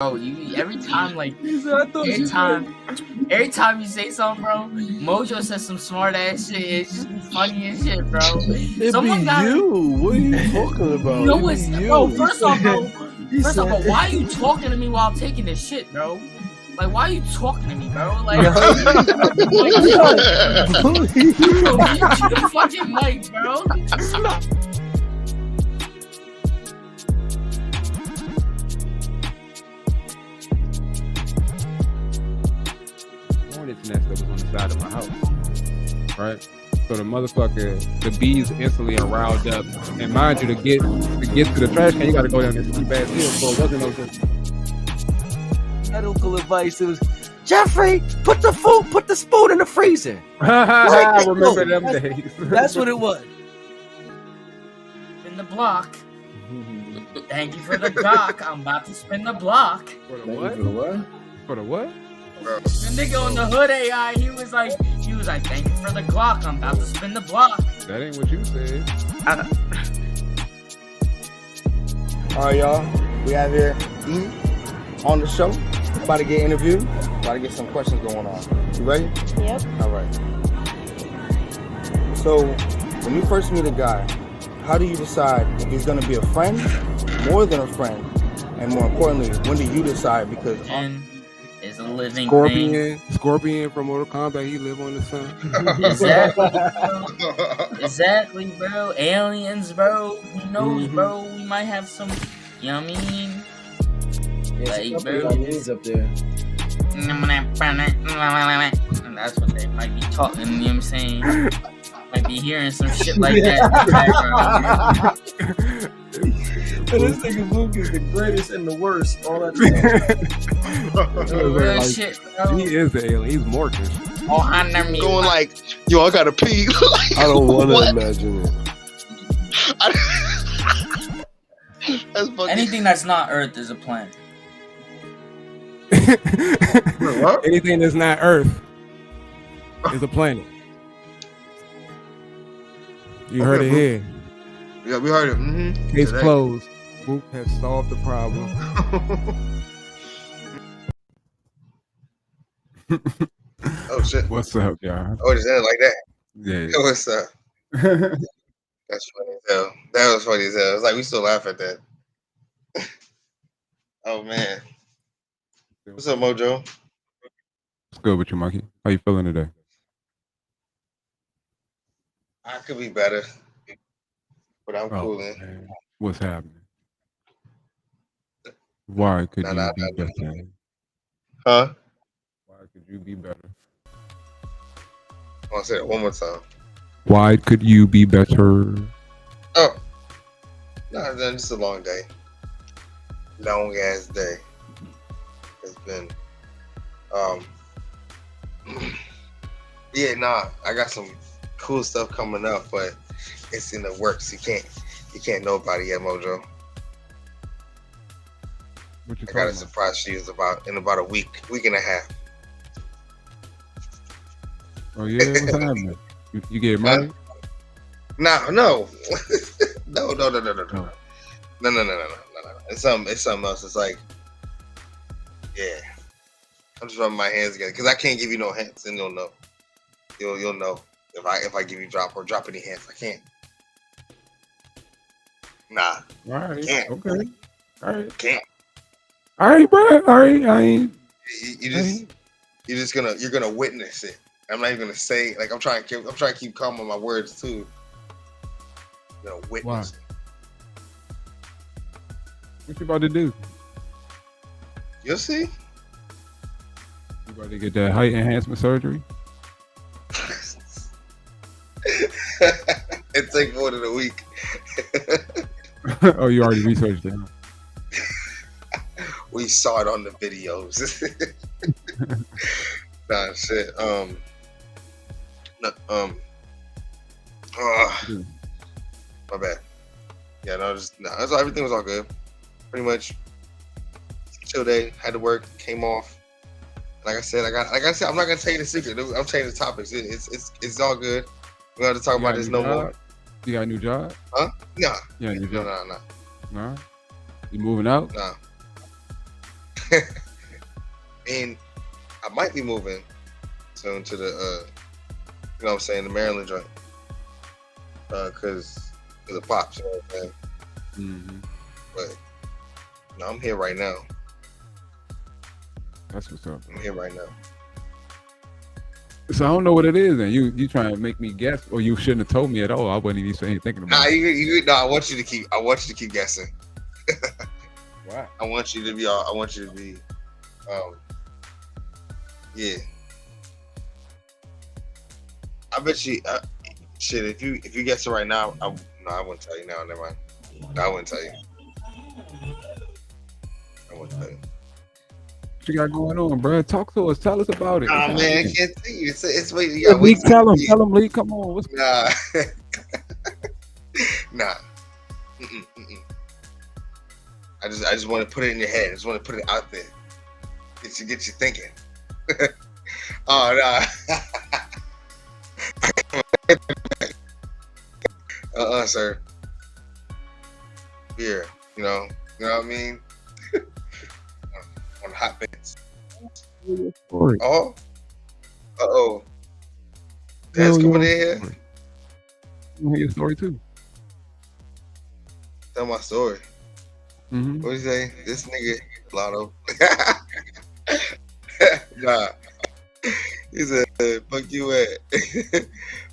Bro, you every time like He said, I thought every you every time you say something, bro, Mojo says some smart ass shit. It's just be funny as shit, bro. It Someone be gotta, you. What are you talking about? you know It what's, be bro? you. First off, bro, He first off, said- bro, why are you talking to me while I'm taking this shit, bro? Like, why are you talking to me, bro? Like, Yo, bro, you yo, the fucking mic, bro. Hornet's nest that was on the side of my house, right? So the motherfucker, the bees instantly are riled up. And mind you, to get to the trash can, you got to go down this steep ass hill. So it wasn't no just. medical advice. It was Jeffrey, put the spoon in the freezer. I remember them days. That's what it was. Spin the block. Thank you for the doc. I'm about to spin the block. For the Thank you what? for the what? For the what? The nigga on the hood AI, he was like, thank you for the Glock. I'm about to spin the block. That ain't what you said. All right, y'all. We out here eating on the show. About to get interviewed. About to get some questions going on. You ready? Yep. All right. So, when you first meet a guy, how do you decide if he's going to be a friend, more than a friend, and more importantly, when do you decide? Because And is a living thing. Scorpion from Mortal Kombat. He live on the sun. Exactly, bro. Aliens, bro. Who knows, bro? We might have some. You know what I mean? Yeah, Like, bro. aliens up there. And that's what they might be talking. You know what I'm saying? Might be hearing some shit like that in the background. And this nigga Luke is the greatest and the worst. All that. Real Like, shit, bro. he is the alien. He's Morpheus. Oh, I never mean. Going like, yo, I gotta pee. Like, I don't want to what? imagine it. That's fucking. Anything that's not Earth is a planet. What? Anything that's not Earth is a planet. You heard it here. Yeah, we heard it. Mm-hmm. Case closed. Boop has solved the problem. Oh shit. What's up, y'all? Oh, it ended like that. Yeah. Yo, what's up? That's funny as hell. That was funny as hell. It's like we still laugh at that. Oh man. What's up, Mojo? What's good with you, Monkey? How you feeling today? I could be better, but I'm coolin'. Man. What's happening? Why could you be better? Huh? Why could you be better? I want to say it one more time. Why could you be better? Oh. No, it's just a long day. Long ass day. It's been yeah, nah, I got some cool stuff coming up, but it's in the works. You can't know about it yet, Mojo. What you I got talking a about? surprise for you in about a week and a half. Oh yeah, what's happening? You get married? No. No. No. It's something else. It's like, yeah. I'm just rubbing my hands together because I can't give you no hints, and you'll know. You'll know if I give you drop any hints. I can't. Nah. All right. Can't. Okay. All right. Can't. All right, bro. All right. I ain't. You're gonna witness it. I'm not even gonna say, like, I'm trying to keep calm on my words too. You're gonna witness it. What you about to do? You'll see. You about to get that height enhancement surgery? It take more than a week. Oh, you already researched it. We saw it on the videos. Nah, shit. My bad. Yeah, so everything was all good. Pretty much chill day. Had to work. Came off. Like I said, I'm not gonna tell you the secret. I'm changing the topics. It's all good. We don't have to talk about this no more. You got a new job? Huh? Nah. Yeah, new job. No. Nah? You moving out? Nah. and I might be moving soon to the you know what I'm saying, the Maryland joint. Cause of the pops, you know what I'm saying? Mm-hmm. But no, I'm here right now. That's what's up. I'm here right now. So I don't know what it is, then you trying to make me guess, or you shouldn't have told me at all. I wasn't even thinking about Nah, it. no, I want you to keep guessing. Wow. I want you to be yeah. I bet you shit, if you guess it right now, I wouldn't tell you now, never mind. No, I wouldn't tell you. I wouldn't tell you. What you got going on, bro? Talk to us. Tell us about it. Oh man, I can't tell you. It's wait. Yeah, Lee, tell him, Lee. Come on. What's Nah. Nah. Mm-mm. I just want to put it in your head. I just want to put it out there. Get you thinking. Oh no. Sir. Here, you know what I mean? On hot bits. your story? Oh. Uh-oh. Dad's coming in here. I want to hear your story too. Tell my story. Mm-hmm. What do you say? This nigga Lotto. Nah. He said, fuck you at.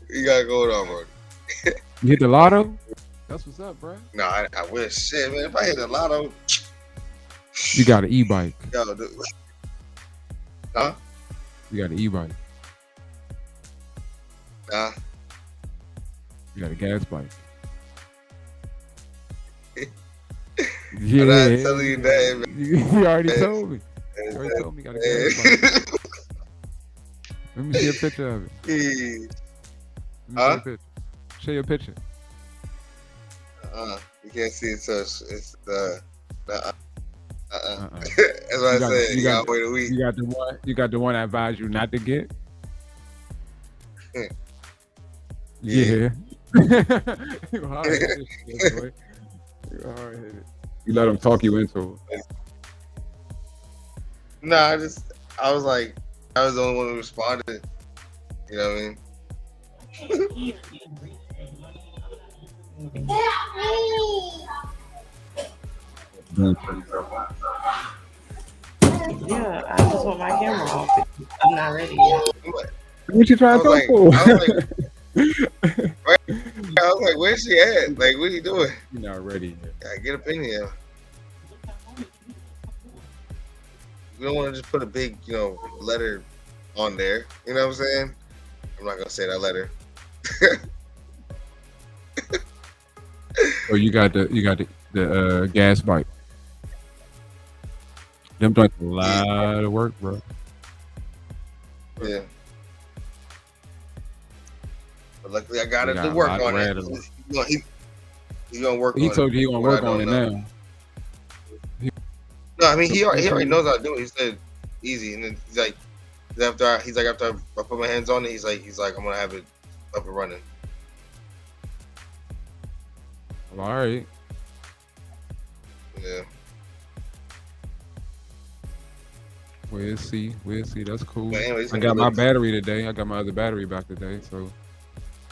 You got going on, bro. You hit the lotto? That's what's up, bro. Nah, I wish. Shit, man. If I hit the Lotto. You got an e-bike. Yo, huh? You got an e-bike. Nah. You got a gas bike. I'm not telling you that, man. You already told me. You already told me you got a gas bike. Let me see a picture of it. Let me see a picture. Show your picture. You can't see it, so it's the That's what You I got- said. you You got- gotta wait a week. You got the one. You got the one I advise you not to get. Yeah. You hard-headed shit, boy. You hard-headed. You let them talk you into it. Nah, I was like, I was the only one who responded. You know what I mean? Yeah, I just want my camera off. I'm not ready yet. What you I trying to was talk for? I was like, where's she at? Like, what are you doing? You're not ready yet. Yeah, get up in here. We don't want to just put a big, letter on there. You know what I'm saying? I'm not gonna say that letter. Oh, you got the gas bike. Them doing a lot of work, bro. Yeah. But luckily, I got You it got to a work lot on of it. bread. He's gonna work on He it. told you he gonna What work I on it don't know. now. No, I mean he already knows how to do it. He said easy, and then he's like after I put my hands on it, he's like I'm gonna have it up and running. All right. Yeah. We'll see. That's cool. But anyways, I got my battery today. I got my other battery back today, so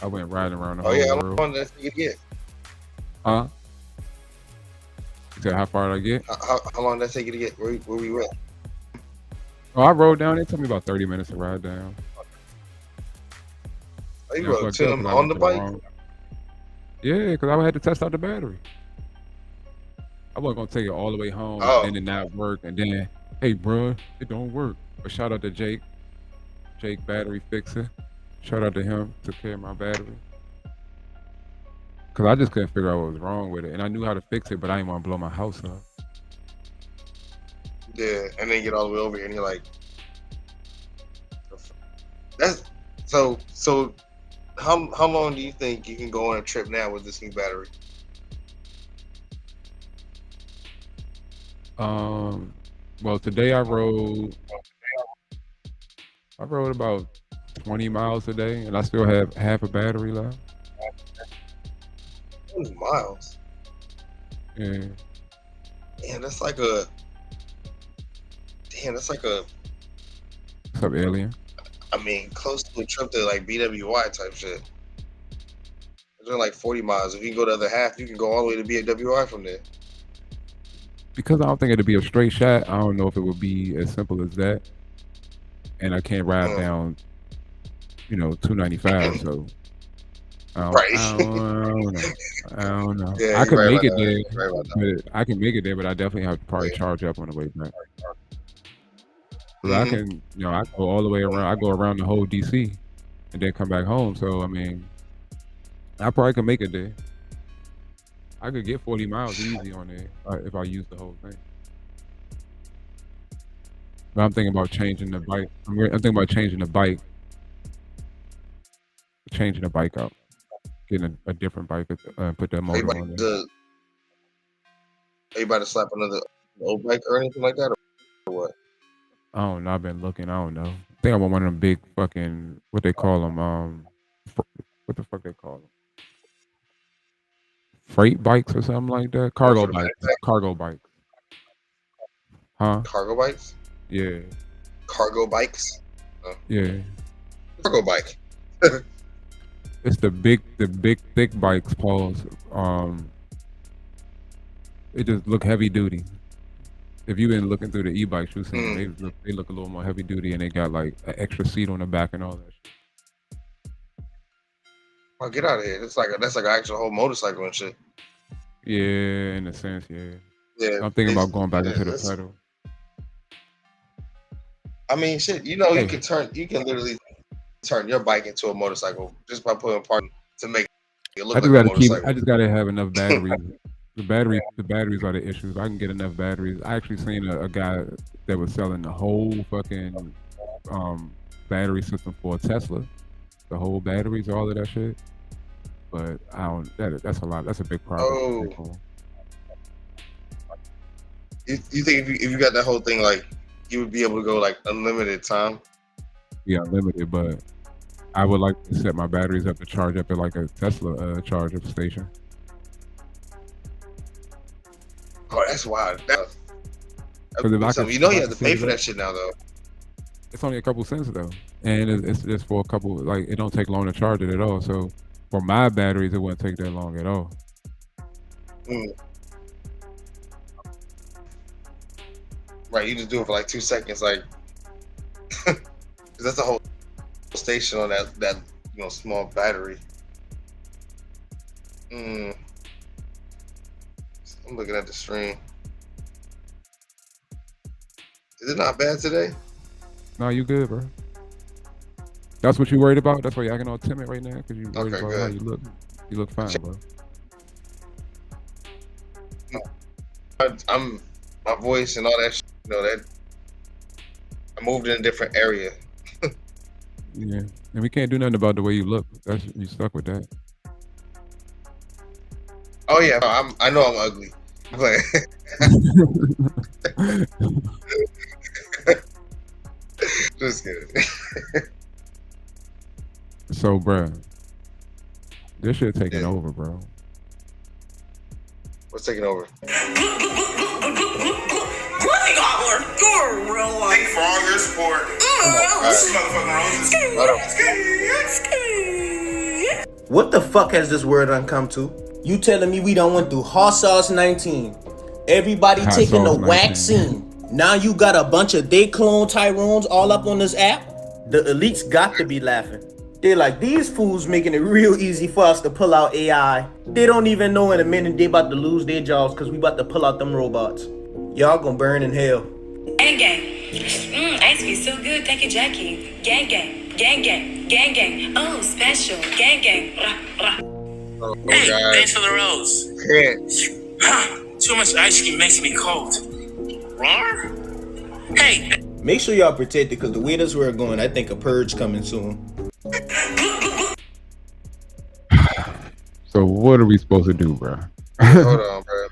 I went riding around the Oh whole yeah, how world. long did that take you to get? Huh? You said how far did I get? How long did that take you to get? Where were you at? Oh, I rode down. It took me about 30 minutes to ride down. Oh, you Yeah, rode fucked to up him 'cause I on went the to bike? wrong- Yeah, because I had to test out the battery. I wasn't gonna take it all the way home Oh. and then it not work, and then, hey, bro, it don't work. But shout out to Jake Battery Fixer. Shout out to him. Took care of my battery. Cause I just couldn't figure out what was wrong with it, and I knew how to fix it, but I didn't want to blow my house up. Yeah, and then get all the way over here, and you're like, that's so. How long do you think you can go on a trip now with this new battery? Well, today I rode about 20 miles today, and I still have half a battery left. 20 miles. Yeah. Man, that's like a damn, that's like a, What's up, alien? I mean, close to a trip to like BWI type shit. It's only like 40 miles. If you can go the other half, you can go all the way to BWI from there. Because I don't think it'd be a straight shot. I don't know if it would be as simple as that. And I can't ride down, 295. So Right. I don't know. Yeah, I could you're right make it about there, that. You're right about that. but I can make it there, but I definitely have to probably charge up on the way back. So I can, I go all the way around. I go around the whole DC, and then come back home. So I mean, I probably could make it there. I could get 40 miles easy on there if I use the whole thing. But I'm thinking about changing the bike. I'm thinking about changing the bike out, getting a different bike, put that motor on there. Are you about to slap another old bike or anything like that, or what? I don't know. I've been looking. I don't know. I think I want one of them big fucking, what they call them, what the fuck they call them? Freight bikes or something like that? Cargo bikes. Cargo bikes. Huh? Cargo bikes? Yeah. Cargo bikes? Yeah. Cargo bike. It's the big thick bikes, Pauls. It just look heavy duty. If you've been looking through the e-bikes, you've seen they look a little more heavy duty, and they got like an extra seat on the back and all that shit. Oh, get out of here! That's like an actual whole motorcycle and shit. Yeah, in a sense, yeah. Yeah. I'm thinking about going back into the pedal. I mean, shit. You can literally turn your bike into a motorcycle just by putting parts to make it look like a motorcycle. I just gotta have enough batteries. The batteries are the issue. If I can get enough batteries, I actually seen a guy that was selling the whole fucking battery system for a Tesla, the whole batteries, all of that shit. But I don't. That's a lot. That's a big problem. Oh. You think if you got that whole thing, like you would be able to go like unlimited time? Yeah, unlimited. But I would like to set my batteries up to charge up at like a Tesla charge up station. Oh, that's wild. You have to pay for that shit now, though. It's only a couple cents though, and it's just for a couple. Like it don't take long to charge it at all. So for my batteries, it wouldn't take that long at all. Right, you just do it for like 2 seconds, like because that's a whole station on that small battery. I'm looking at the stream. Is it not bad today? No, you good, bro. That's what you worried about? That's why you're acting all timid right now? Because you worried about how you look. You look fine, bro. I'm my voice and all that shit, that I moved in a different area. Yeah. And we can't do nothing about the way you look. You stuck with that. Oh yeah, I know I'm ugly. But just kidding. So, bro, this shit taking over, bro. What's taking over? You're a real life. Thank you for all your support. This motherfucking roses. What the fuck has this word come to? You telling me we done went through Hot Sauce 19. Everybody Hot taking the Sauce 19. vaccine. Now you got a bunch of they clone Tyrones all up on this app? The elites got to be laughing. They're like, these fools making it real easy for us to pull out AI. They don't even know in a minute they about to lose their jobs because we about to pull out them robots. Y'all gonna burn in hell. Gang gang. Ice cream so good, take a Jackie. Gang gang. Gang gang. Gang gang. Oh, special. Gang gang. Oh, Hey, God. thanks for the rose. Too much ice cream makes me cold. Rar? Hey. Make sure y'all protect it because the way this we're going, I think a purge coming soon. So what are we supposed to do, bro? Hold on, bro.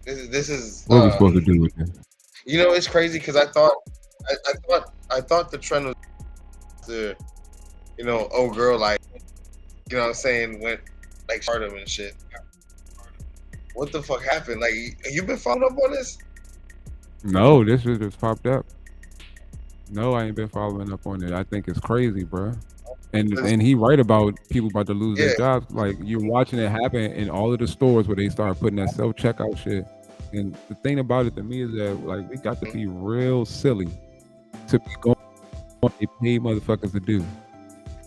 This is. What are we supposed to do with this? It's crazy because I thought the trend was the, old girl, like, what I'm saying, went like stardom and shit. What the fuck happened? Like, you been following up on this? No, this shit just popped up. No, I ain't been following up on it. I think it's crazy, bro. And he right about people about to lose their Yeah. jobs. Like you're watching it happen in all of the stores where they start putting that self checkout shit. And the thing about it to me is that like we got to be real silly to be going what they pay motherfuckers to do. You know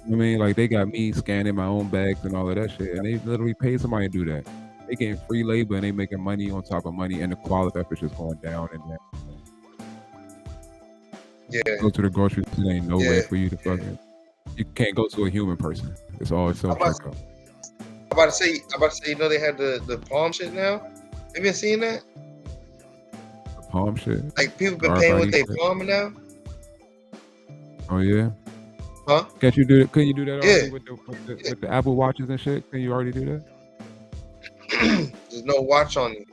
what I mean? Like they got me scanning my own bags and all of that shit, and they literally pay somebody to do that. They getting free labor and they making money on top of money, and the quality of it's just going down and down. Yeah. Go to the grocery store, there ain't no way Yeah. for you to fucking. You can't go to a human person. It's all self checkout. I'm about to say, you know, they had the palm shit now. You been seeing that? The palm shit. Like people been paying with their palm now. Oh yeah. Huh? Can't you do it? Can you do that already Yeah. with the Apple Watches and shit? Can you already do that? There's no watch on it.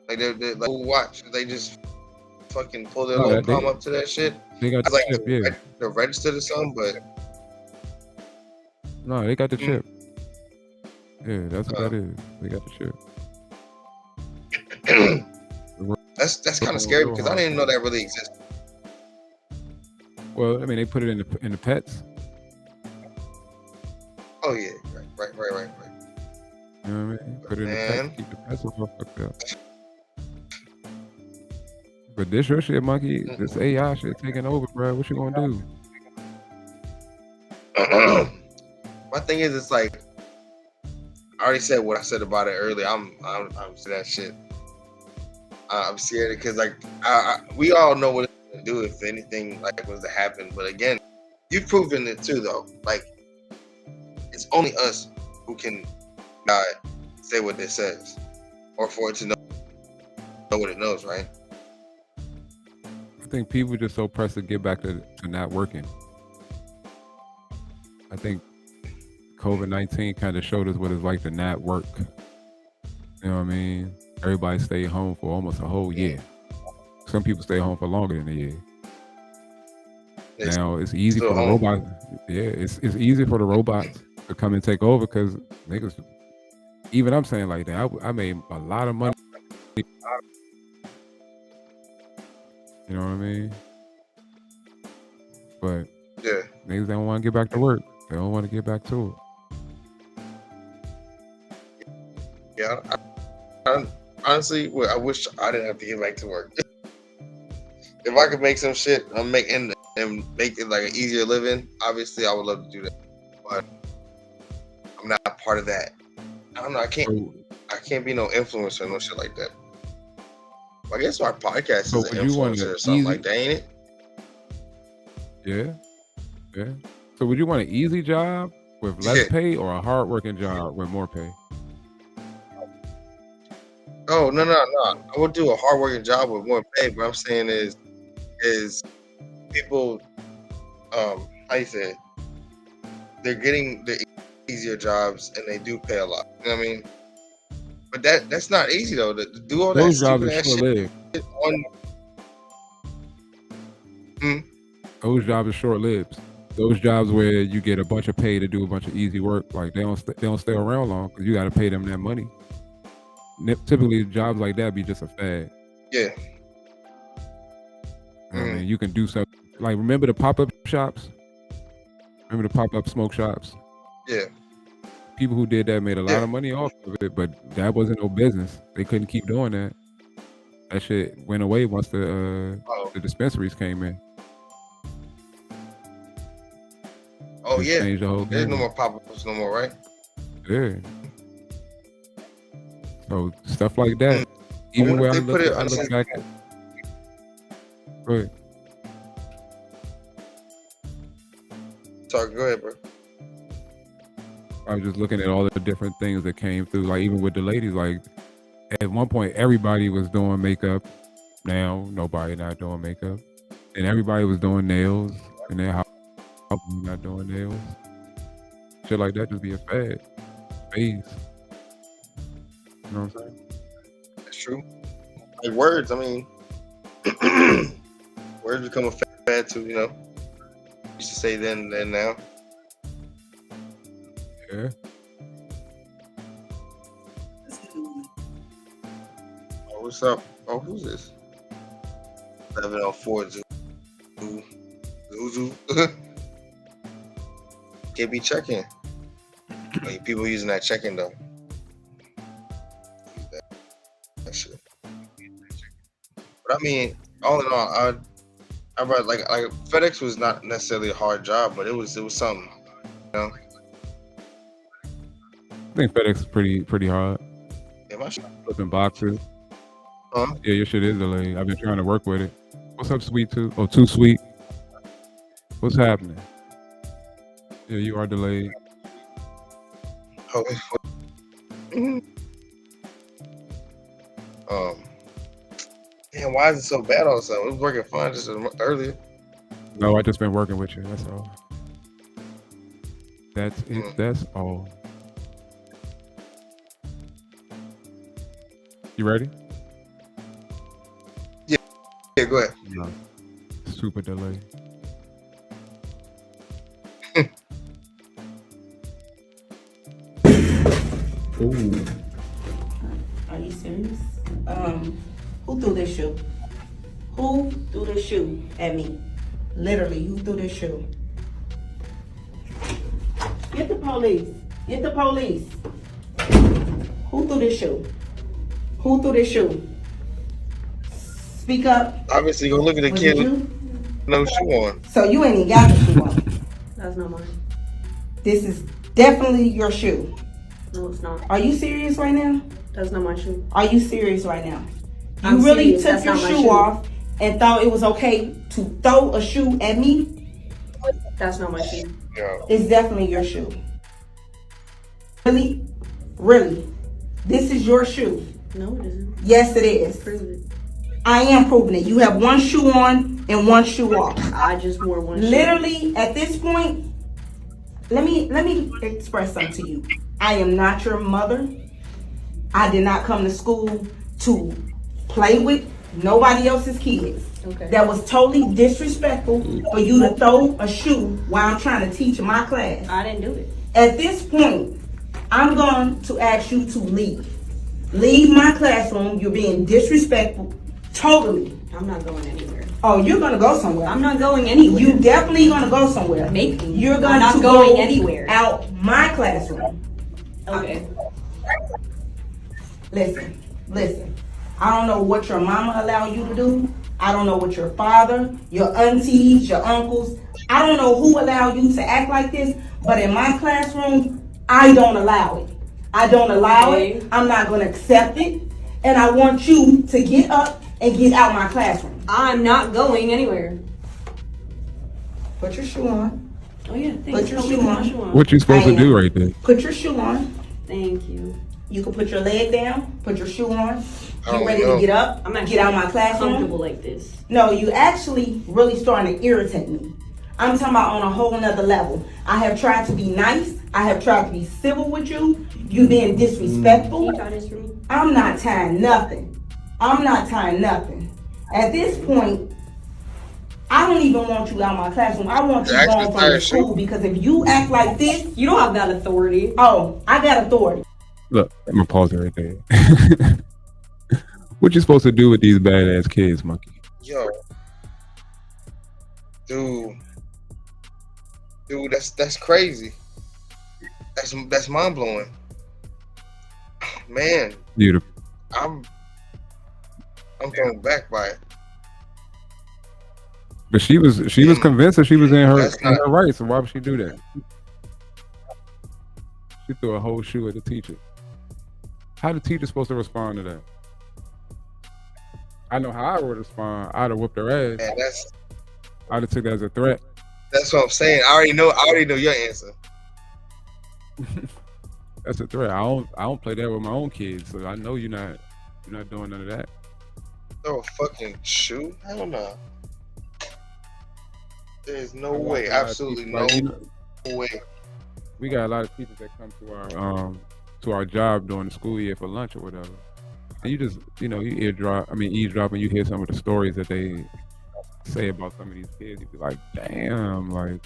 Like they're like watch. They just fucking pull their little palm up to that shit. They got I the like chip, yeah. the registered or something, but No, they got the chip. Yeah, that's what that is. They got the chip. that's kind of scary because I didn't even know that really existed. Well, I mean, they put it in the pets. Oh yeah, right. You know what I mean? Put it in the pets. Keep the pets all fucked up. But this your shit, monkey. This AI shit taking over, bro. What you gonna do? My thing is, it's like I already said what I said about it earlier. I'm to that shit. I'm scared because like we all know what it's gonna do if anything like was to happen. But again, you've proven it too, though. Like it's only us who can say what it says, or for it to know what it knows, right? I think people just so pressed to get back to not working. I think COVID-19 kind of showed us what it's like to not work. You know what I mean? Everybody stayed home for almost a whole year. Some people stay home for longer than a year. Now it's easy for the robots. Yeah, it's easy for the robots to come and take over because niggas. Even I'm saying like that. I made a lot of money. You know what I mean? But yeah, niggas don't want to get back to work. They don't want to get back to it. Yeah, I honestly, I wish I didn't have to get back to work. If I could make some shit, and make it like an easier living, obviously I would love to do that. But I'm not a part of that. I don't know. I can't be no influencer or no shit like that. I guess our podcast is an influencer or something like that, ain't it? Yeah. So would you want an easy job with less pay or a hard-working job with more pay? Oh, no. I would do a hard-working job with more pay. What I'm saying is people, how you say it? They're getting the easier jobs and they do pay a lot. You know what I mean? But that's not easy though. To do all those that jobs stupid are ass short-lived. Shit Those jobs are short-lived. Those jobs where you get a bunch of pay to do a bunch of easy work, like they don't stay around long because you got to pay them that money. Typically, jobs like that be just a fad. Yeah. I mean, you can do something like remember the pop-up shops. Remember the pop-up smoke shops. Yeah. People who did that made a lot of money off of it, but that wasn't no business. They couldn't keep doing that. That shit went away once the dispensaries came in. Oh yeah. Changed the whole There's game. no more pop-ups no more, right? Yeah. So stuff like that. Even where I look back at. Go ahead. Sorry, go ahead, bro. I was just looking at all the different things that came through, like even with the ladies, like at one point everybody was doing makeup. Now nobody not doing makeup. And everybody was doing nails and their house not doing nails. Shit like that just be a fad. Phase. You know what I'm saying? That's true. Like words, I mean words become a fad too, you know. Used to say then and now. Yeah. Oh, what's up? Oh, who's this? 704 Zuzu. Can't be checking. Like, people using that checking though. That shit. But I mean, all in all, I read like FedEx was not necessarily a hard job, but it was something. You know? I think FedEx is pretty hard. Yeah, my shit. Flipping boxes. Huh? Yeah, your shit is delayed. I've been trying to work with it. What's up, Sweet Too? Oh, Too Sweet. What's happening? Yeah, you are delayed. Oh, damn, why is it so bad all of a sudden? It was working fine just earlier. No, I just been working with you. That's all. That's it. That's all. You ready? Yeah, go ahead. No. Super delayed. Ooh. Are you serious? Who threw this shoe? Who threw this shoe at me? Literally, who threw this shoe? Get the police. Get the police. Who threw this shoe? Who threw this shoe? Speak up. Obviously, go look at the Was kid it with you? no shoe on. So you ain't even got the shoe on. That's not mine. This is definitely your shoe. No, it's not. Are you serious right now? That's not my shoe. Are you serious right now? You I'm really serious. took That's your not my shoe shoe. off and thought it was okay to throw a shoe at me? That's not my shoe. Yeah. It's definitely your shoe. Really? Really? This is your shoe. No, it isn't. Yes, it is. Prove it. I am proving it. You have one shoe on and one shoe off. I just wore one shoe. Literally, at this point, let me express something to you. I am not your mother. I did not come to school to play with nobody else's kids. Okay. That was totally disrespectful for you to throw a shoe while I'm trying to teach in my class. I didn't do it. At this point, I'm going to ask you to leave. Leave my classroom. You're being disrespectful. Totally. I'm not going anywhere. Oh, you're gonna go somewhere. I'm not going anywhere. You definitely gonna go somewhere. Make me. You're I'm going not to going go anywhere. out my classroom. Okay. Listen. I don't know what your mama allowed you to do. I don't know what your father, your aunties, your uncles. I don't know who allowed you to act like this. But in my classroom, I don't allow it. I don't allow it. I'm not gonna accept it. And I want you to get up and get out my classroom. I'm not going anywhere. Put your shoe on. Oh yeah, thanks. Put your Help me shoe put my on. shoe on. What you supposed to do right there? Put your shoe on. Thank you. You can put your leg down, put your shoe on, Oh, get ready no. to get up, I'm actually get out my classroom. comfortable like this. No, you actually really starting to irritate me. I'm talking about on a whole nother level. I have tried to be nice. I have tried to be civil with you. You being Can disrespectful. you tie this for me? I'm not tying nothing. I'm not tying nothing. At this point, I don't even want you out of my classroom. I want you You're actually going from tired, the school because if you act like this, You don't have that authority. oh, I got authority. Look, I'm gonna pause it right there. What you supposed to do with these badass kids, Monkey? Yo. Dude, that's crazy. That's mind blowing. Man, Beautiful. I'm thrown back by it. But she was convinced that she was in her That's not- right. So why would she do that? She threw a whole shoe at the teacher. How the teacher supposed to respond to that? I know how I would respond. I'd have whipped her ass. Man, I'd have took that as a threat. that's what I'm saying. I already know your answer. That's a threat. I don't play that with my own kids, so I know you're not doing none of that. Throw a fucking shoe? Hell no. There's no I watch way. a lot of Absolutely people, no like, you know, way. we got a lot of people that come to our job during the school year for lunch or whatever. And you just, you eavesdrop and you hear some of the stories that they say about some of these kids. You be like, damn, like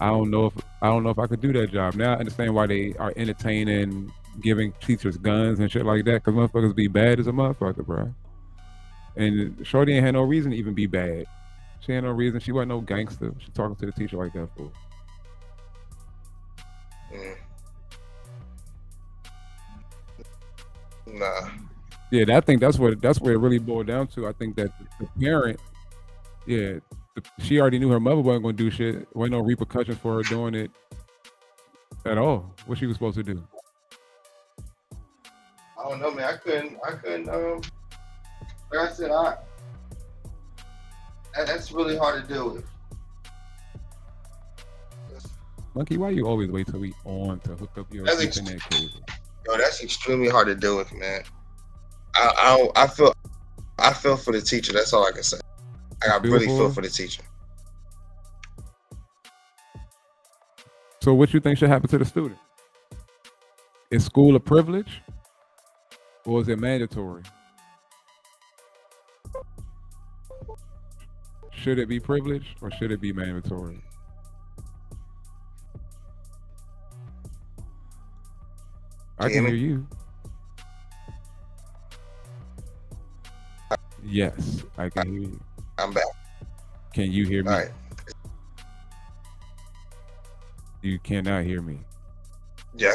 I don't know if I could do that job. Now I understand why they are entertaining giving teachers guns and shit like that, because motherfuckers be bad as a motherfucker, bro. And Shorty ain't had no reason to even be bad. She had no reason. She wasn't no gangster. She talking to the teacher like that for. Nah. Yeah, I think that's where it really boiled down to. I think that the parent, she already knew her mother wasn't gonna do shit. Wasn't no repercussions for her doing it at all. What she was supposed to do? I don't know, man. I couldn't. Like I said, that's really hard to deal with. Monkey, why you always wait till we on to hook up your internet cable? Yo, that's extremely hard to deal with, man. I feel for the teacher. That's all I can say. I really feel for the teacher. So what you think should happen to the student? Is school a privilege or is it mandatory? Should it be privileged or should it be mandatory? I can hear you. Yes, I can hear you. I'm back. Can you hear me? All right. You cannot hear me. Yeah.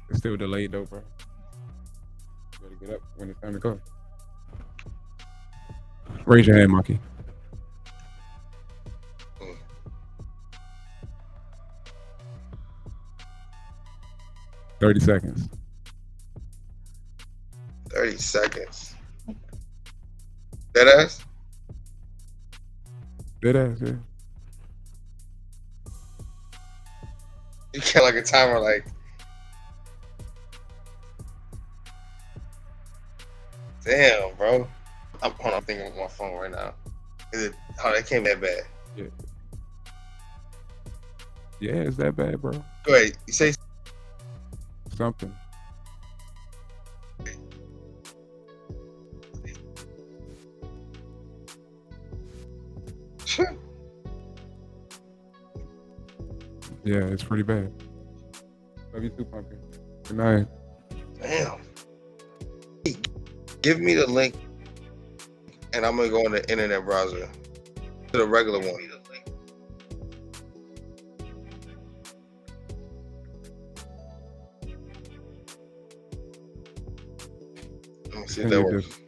It's still delayed though, bro. You better get up when it's time to go. Raise your hand, Monkey. Mm. 30 seconds. 30 seconds. Deadass? Deadass, yeah. You can't like a timer like. Damn, bro. I'm thinking with my phone right now. That came that bad. Yeah. Yeah, it's that bad, bro. Go ahead. You say something. Yeah, it's pretty bad. Love you too, Pumpkin. Good night. Damn. Give me the link, and I'm gonna go in the internet browser to the regular one. Let me see if that works.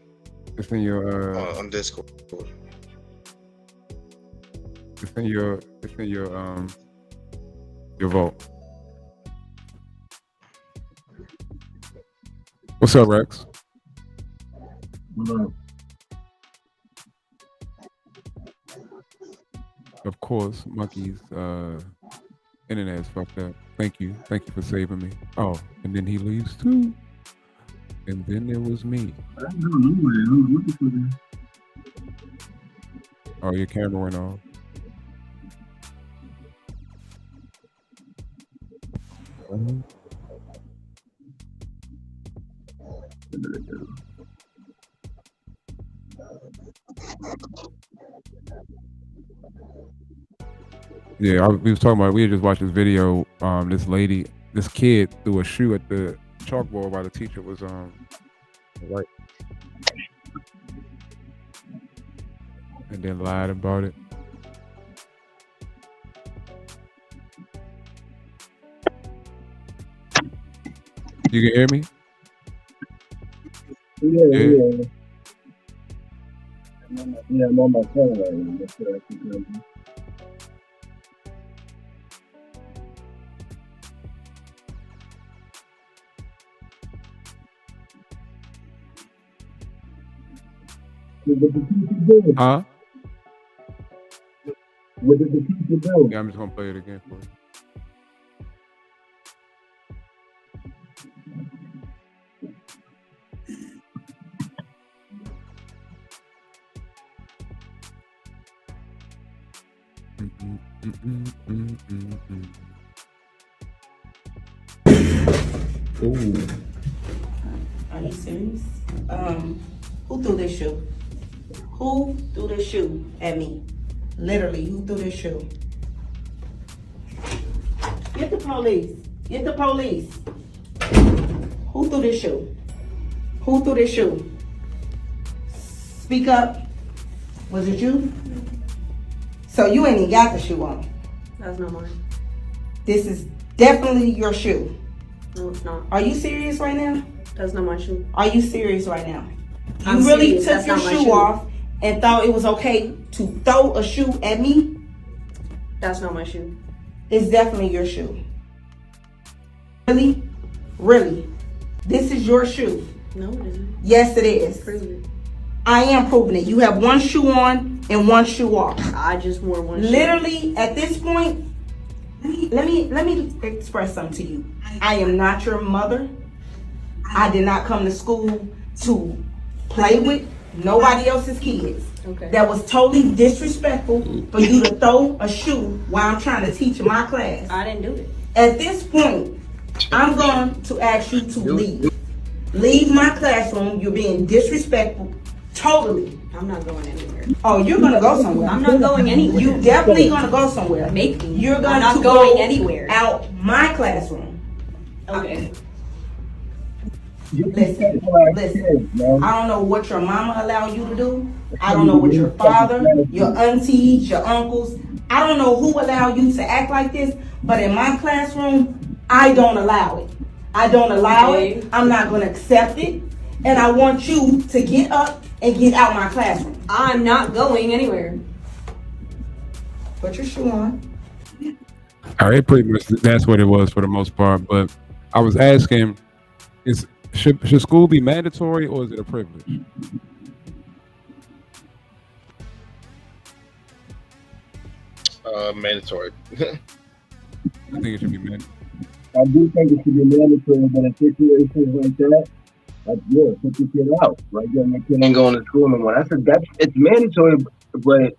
It's in your on Discord. It's in your vault. What's up, Rex? Of course, Monkey's internet is fucked up. Thank you for saving me. Oh, and then he leaves too. And then there was me. Oh, your camera went off. Yeah, we was talking about. We had just watched this video. This kid threw a shoe at the chalkboard while the teacher was right, and then lied about it. You can hear me? Yeah. Yeah, I'm on my phone right now. That's what I keep doing. Huh? What did the teacher do? Yeah, I'm just gonna play it again for you. Ooh. Are you serious? Who threw this shoe? Who threw this shoe at me? Literally, who threw this shoe? Get the police. Get the police. Who threw this shoe? Who threw this shoe? Speak up. Was it you? So you ain't even got the shoe on. That's not mine. This is definitely your shoe. No, it's not. Are you serious right now? That's not my shoe. Are you serious right now? You I'm really serious. took That's your not my shoe shoe. off and thought it was okay to throw a shoe at me? That's not my shoe. It's definitely your shoe. Really? Really? This is your shoe. No, it isn't. Yes, it is. Prove it. I am proving it. You have one shoe on and one shoe off. I just wore one shoe. Literally, at this point, let me express something to you. I am not your mother. I did not come to school to play with nobody else's kids. Okay. That was totally disrespectful for you to throw a shoe while I'm trying to teach my class. I didn't do it. At this point, I'm going to ask you to leave. Leave my classroom. You're being disrespectful. Totally. I'm not going anywhere. Oh, you're gonna go somewhere. I'm not going anywhere. You definitely gonna go somewhere. Make me. You're I'm gonna not to going go anywhere. out my classroom. Okay. Listen, I don't know what your mama allowed you to do. I don't know what your father, your aunties, your uncles. I don't know who allowed you to act like this. But in my classroom, I don't allow it. I don't allow it. I'm not gonna accept it. And I want you to get up and get out my classroom. I'm not going anywhere. Put your shoe on. All right, pretty much that's what it was for the most part. But I was asking, should school be mandatory or is it a privilege? Mandatory. I think it should be mandatory. I do think it should be mandatory, but in situations like that, yeah, put your kid out. Like, yeah, your kid ain't going to school no more. It's mandatory, but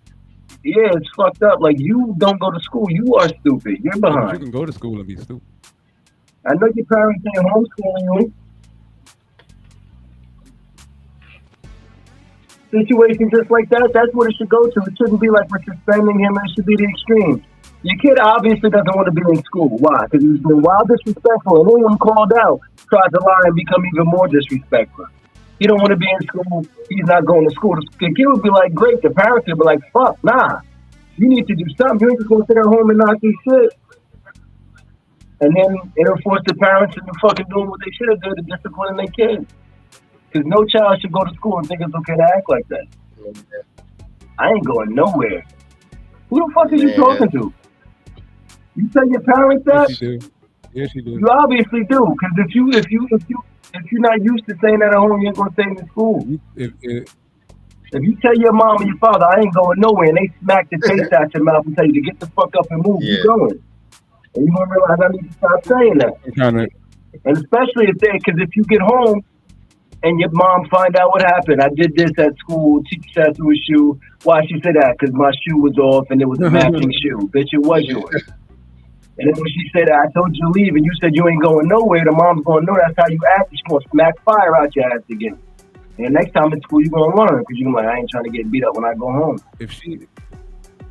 yeah, it's fucked up. Like, you don't go to school, you are stupid. You're You behind. can go to school and be stupid. I know your parents ain't homeschooling you. Situation just like that, that's what it should go to. It shouldn't be like we're suspending him, it should be the extreme. Your kid obviously doesn't want to be in school. Why? Because he's been wild disrespectful, and anyone called out tries to lie and become even more disrespectful. He don't want to be in school, he's not going to school. The kid would be like, great. The parents would be like, fuck, nah. You need to do something. You ain't just going to sit at home and not do shit. And then it'll force the parents into fucking doing what they should have done to discipline their kids. Because no child should go to school and think it's okay to act like that. I ain't going nowhere. Who the fuck are you talking to? You tell your parents that? Yes, you do. Yes, you do. You obviously do. Because if you're not used to saying that at home, you ain't gonna say it in school. If you tell your mom and your father, I ain't going nowhere, and they smack the taste out your mouth and tell you to get the fuck up and move, you going. And you gonna realize I need to stop saying that. And especially if you get home and your mom find out what happened. I did this at school. Teacher said through a shoe. Why she said that? Because my shoe was off and it was a matching shoe. Bitch, it was yours. And then when she said, I told you to leave and you said you ain't going nowhere, the mom's going to know that's how you act. She's going to smack fire out your ass again. And next time at school, you're going to learn because you're like, I ain't trying to get beat up when I go home. If she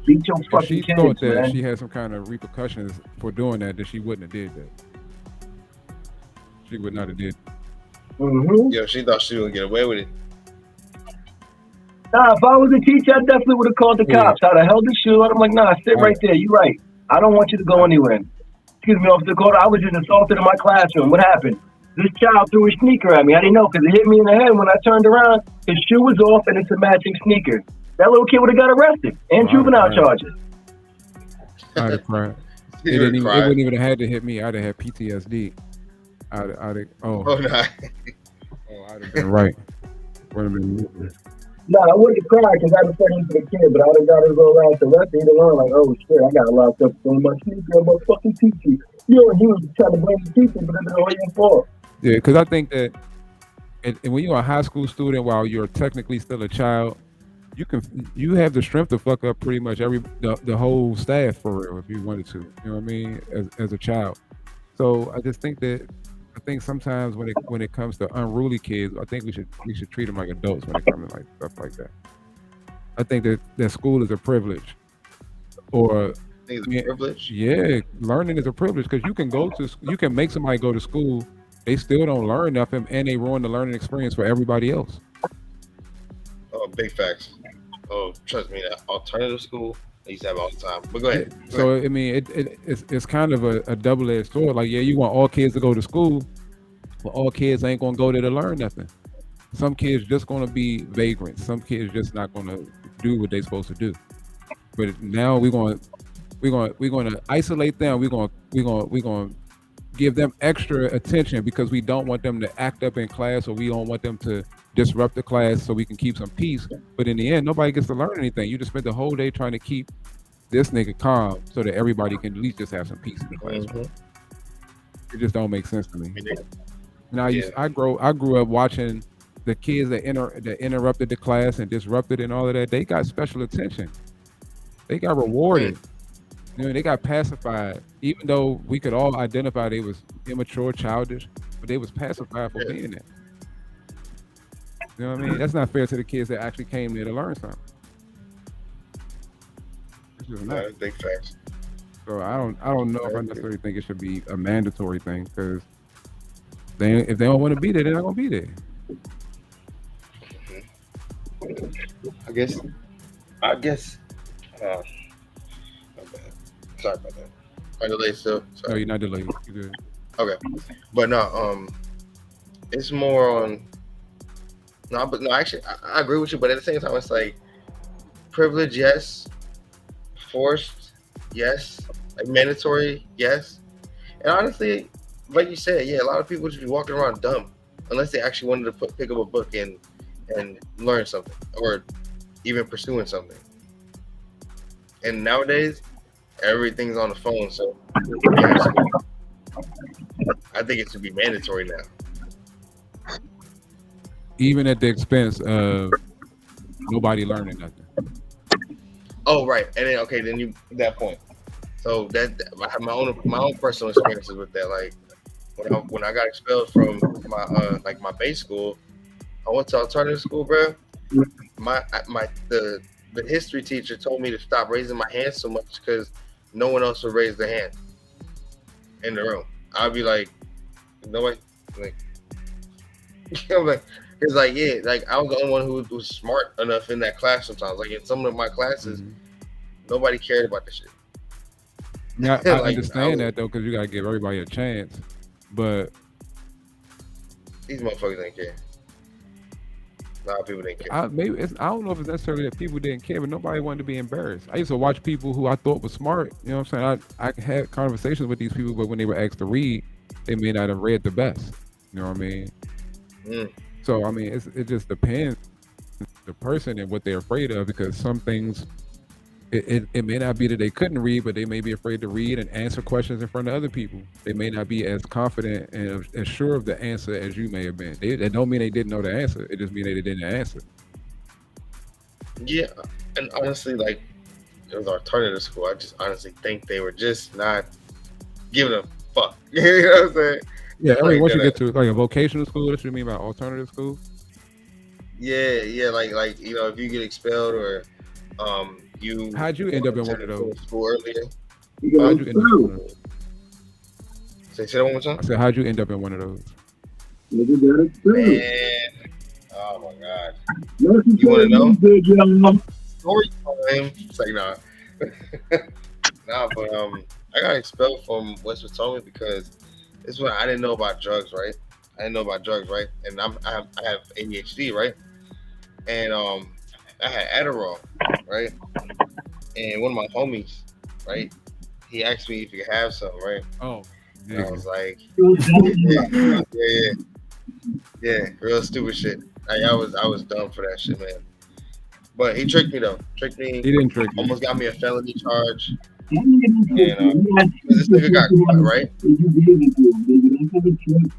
beat your fucking she kids, thought that man. she had some kind of repercussions for doing that, then she wouldn't have did that. She would not have did. Mm-hmm. Yeah, she thought she was gonna get away with it. Nah, if I was a teacher, I definitely would have called the cops. I'd have held the shoe. I'm like, nah, sit right there. You right. I don't want you to go anywhere. Excuse me, Officer Carter. I was just assaulted in my classroom. What happened? This child threw a sneaker at me. I didn't know because it hit me in the head. When I turned around, his shoe was off and it's a matching sneaker. That little kid would have got arrested and juvenile charges. I'd have cried. It wouldn't even have had to hit me. I'd have had PTSD. I'd have been right. Would have been. No, I wouldn't have cried because I'd have said him to the kid, but I would have got his little ass arrested. He'd have learned, like, oh shit, I got locked up so much. He's a motherfucking teacher. You know, he was trying to blame the teacher, but it's all your fault. Yeah, because I think that and when you're a high school student while you're technically still a child, you have the strength to fuck up pretty much the whole staff for real if you wanted to. You know what I mean? As a child. So I just think sometimes when it comes to unruly kids, I think we should treat them like adults when it comes to like stuff like that. I think that school is a privilege, or it's a privilege. Yeah, learning is a privilege because you can make somebody go to school they still don't learn nothing, and they ruin the learning experience for everybody else. Oh, big facts. Oh, trust me, that alternative school, I used to have it all the time. But go ahead. Go So ahead. I mean, it's kind of a double-edged sword. Like, yeah, you want all kids to go to school, but all kids ain't gonna go there to learn nothing. Some kids just gonna be vagrants. Some kids just not gonna do what they supposed to do. But now we're gonna isolate them. We're gonna give them extra attention because we don't want them to act up in class, or we don't want them to disrupt the class so we can keep some peace. But in the end, nobody gets to learn anything. You just spent the whole day trying to keep this nigga calm so that everybody can at least just have some peace in the classroom. It just don't make sense to me. Now I grew up watching the kids that interrupted the class and disrupted and all of that. They got special attention. They got rewarded. You know, they got pacified. Even though we could all identify they was immature, childish, but they was pacified for being there. You know what I mean? That's not fair to the kids that actually came there to learn something. That's big facts. So I don't know if I necessarily think it should be a mandatory thing, because if they don't want to be there, they're not gonna be there. I guess. My bad. Sorry about that. Am I delayed still? Sorry. No, you're not delayed. You're good. Okay, but no, it's more on. No, actually, I agree with you, but at the same time, it's like privilege, yes, forced, yes, like mandatory, yes, and honestly, like you said, yeah, a lot of people just be walking around dumb unless they actually wanted to pick up a book and learn something, or even pursuing something. And nowadays, everything's on the phone, so I think it should be mandatory now. Even at the expense of nobody learning nothing. Oh, right, and then then you that point. So that I have my own personal experiences with that. Like when I got expelled from my base school, I went to alternative school, bro. The history teacher told me to stop raising my hand so much because no one else would raise their hand in the room. I'd be like, nobody, like, I'm like, it's like, yeah, like I was the only one who was smart enough in that class sometimes. Like in some of my classes, nobody cared about the shit. Yeah, I Like, understand that though, because you gotta give everybody a chance. But these motherfuckers ain't care. A lot of people didn't care. I don't know if it's necessarily that people didn't care, but nobody wanted to be embarrassed. I used to watch people who I thought were smart. You know what I'm saying? I had conversations with these people, but when they were asked to read, they may not have read the best. You know what I mean? So I mean, it just depends on the person and what they're afraid of, because some things it may not be that they couldn't read, but they may be afraid to read and answer questions in front of other people. They may not be as confident and as sure of the answer as you may have been. That don't mean they didn't know the answer. It just means they didn't answer. Yeah, and honestly, like, it was alternative school. I just honestly think they were just not giving a fuck. You know what I'm saying? Yeah, I mean, Like once you that. get to like a vocational school, that's what you mean by alternative school? Yeah, like you know, if you get expelled or you. How'd you end up in one of those? School earlier. How'd you end up in one of those? Say that one more time. I said, how'd you end up in one of those? Man, oh my god. You want to know? Story time. It's like nah, nah. But I got expelled from West Potomac because this is when I didn't know about drugs, right? And I have ADHD, right? And I had Adderall, right? And one of my homies, right? He asked me if he could have some, right? Oh, and I was like, yeah, real stupid shit. Like, I was dumb for that shit, man. But he tricked me though. He didn't trick me. Almost got me a felony charge. And this nigga got caught, right?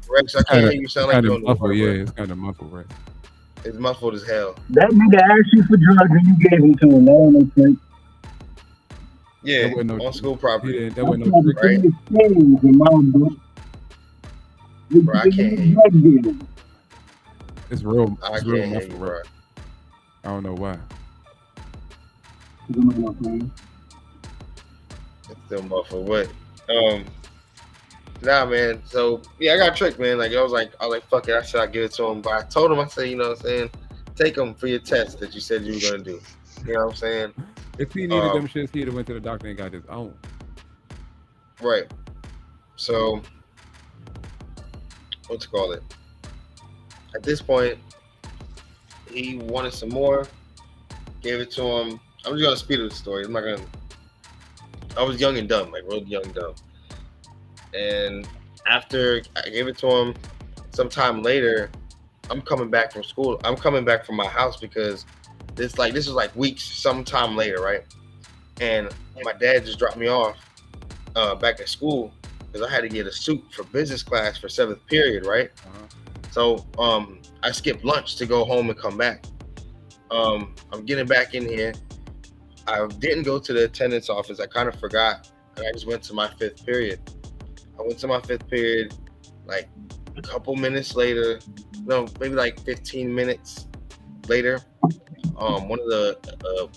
Rex, I can't hear you. Sound like kind you're of on the muffled. water, Yeah, bro. it's kind of muffled, right? It's muffled as hell. That nigga asked you for drugs and you gave them to him. That don't make sense. Yeah, That wasn't no- on school property. That wasn't no trick. Right? Bro, I can't hear you. It's real. I It's can't real hear muffled, you, bro. right? I don't know why. It's still muffled. What? Nah, man. So yeah, I got tricked, man. Like I was like, fuck it. I said I give it to him, but I told him, I said, you know what I'm saying, take them for your test that you said you were gonna do. You know what I'm saying? If he needed them shits, he'd have went to the doctor and got his own. Right. So what's it called it? At this point, he wanted some more. Gave it to him. I'm just gonna speed up the story. I'm not gonna. I was young and dumb, like real young and dumb. And after I gave it to him, sometime later, I'm coming back from school. I'm coming back from my house because this was like weeks, sometime later, right? And my dad just dropped me off back at school because I had to get a suit for business class for 7th period, right? So I skipped lunch to go home and come back. I'm getting back in here. I didn't go to the attendance office. I kind of forgot, and I just went to my 5th period. I went to my 5th period, like a couple minutes later, no, maybe like 15 minutes later. One of the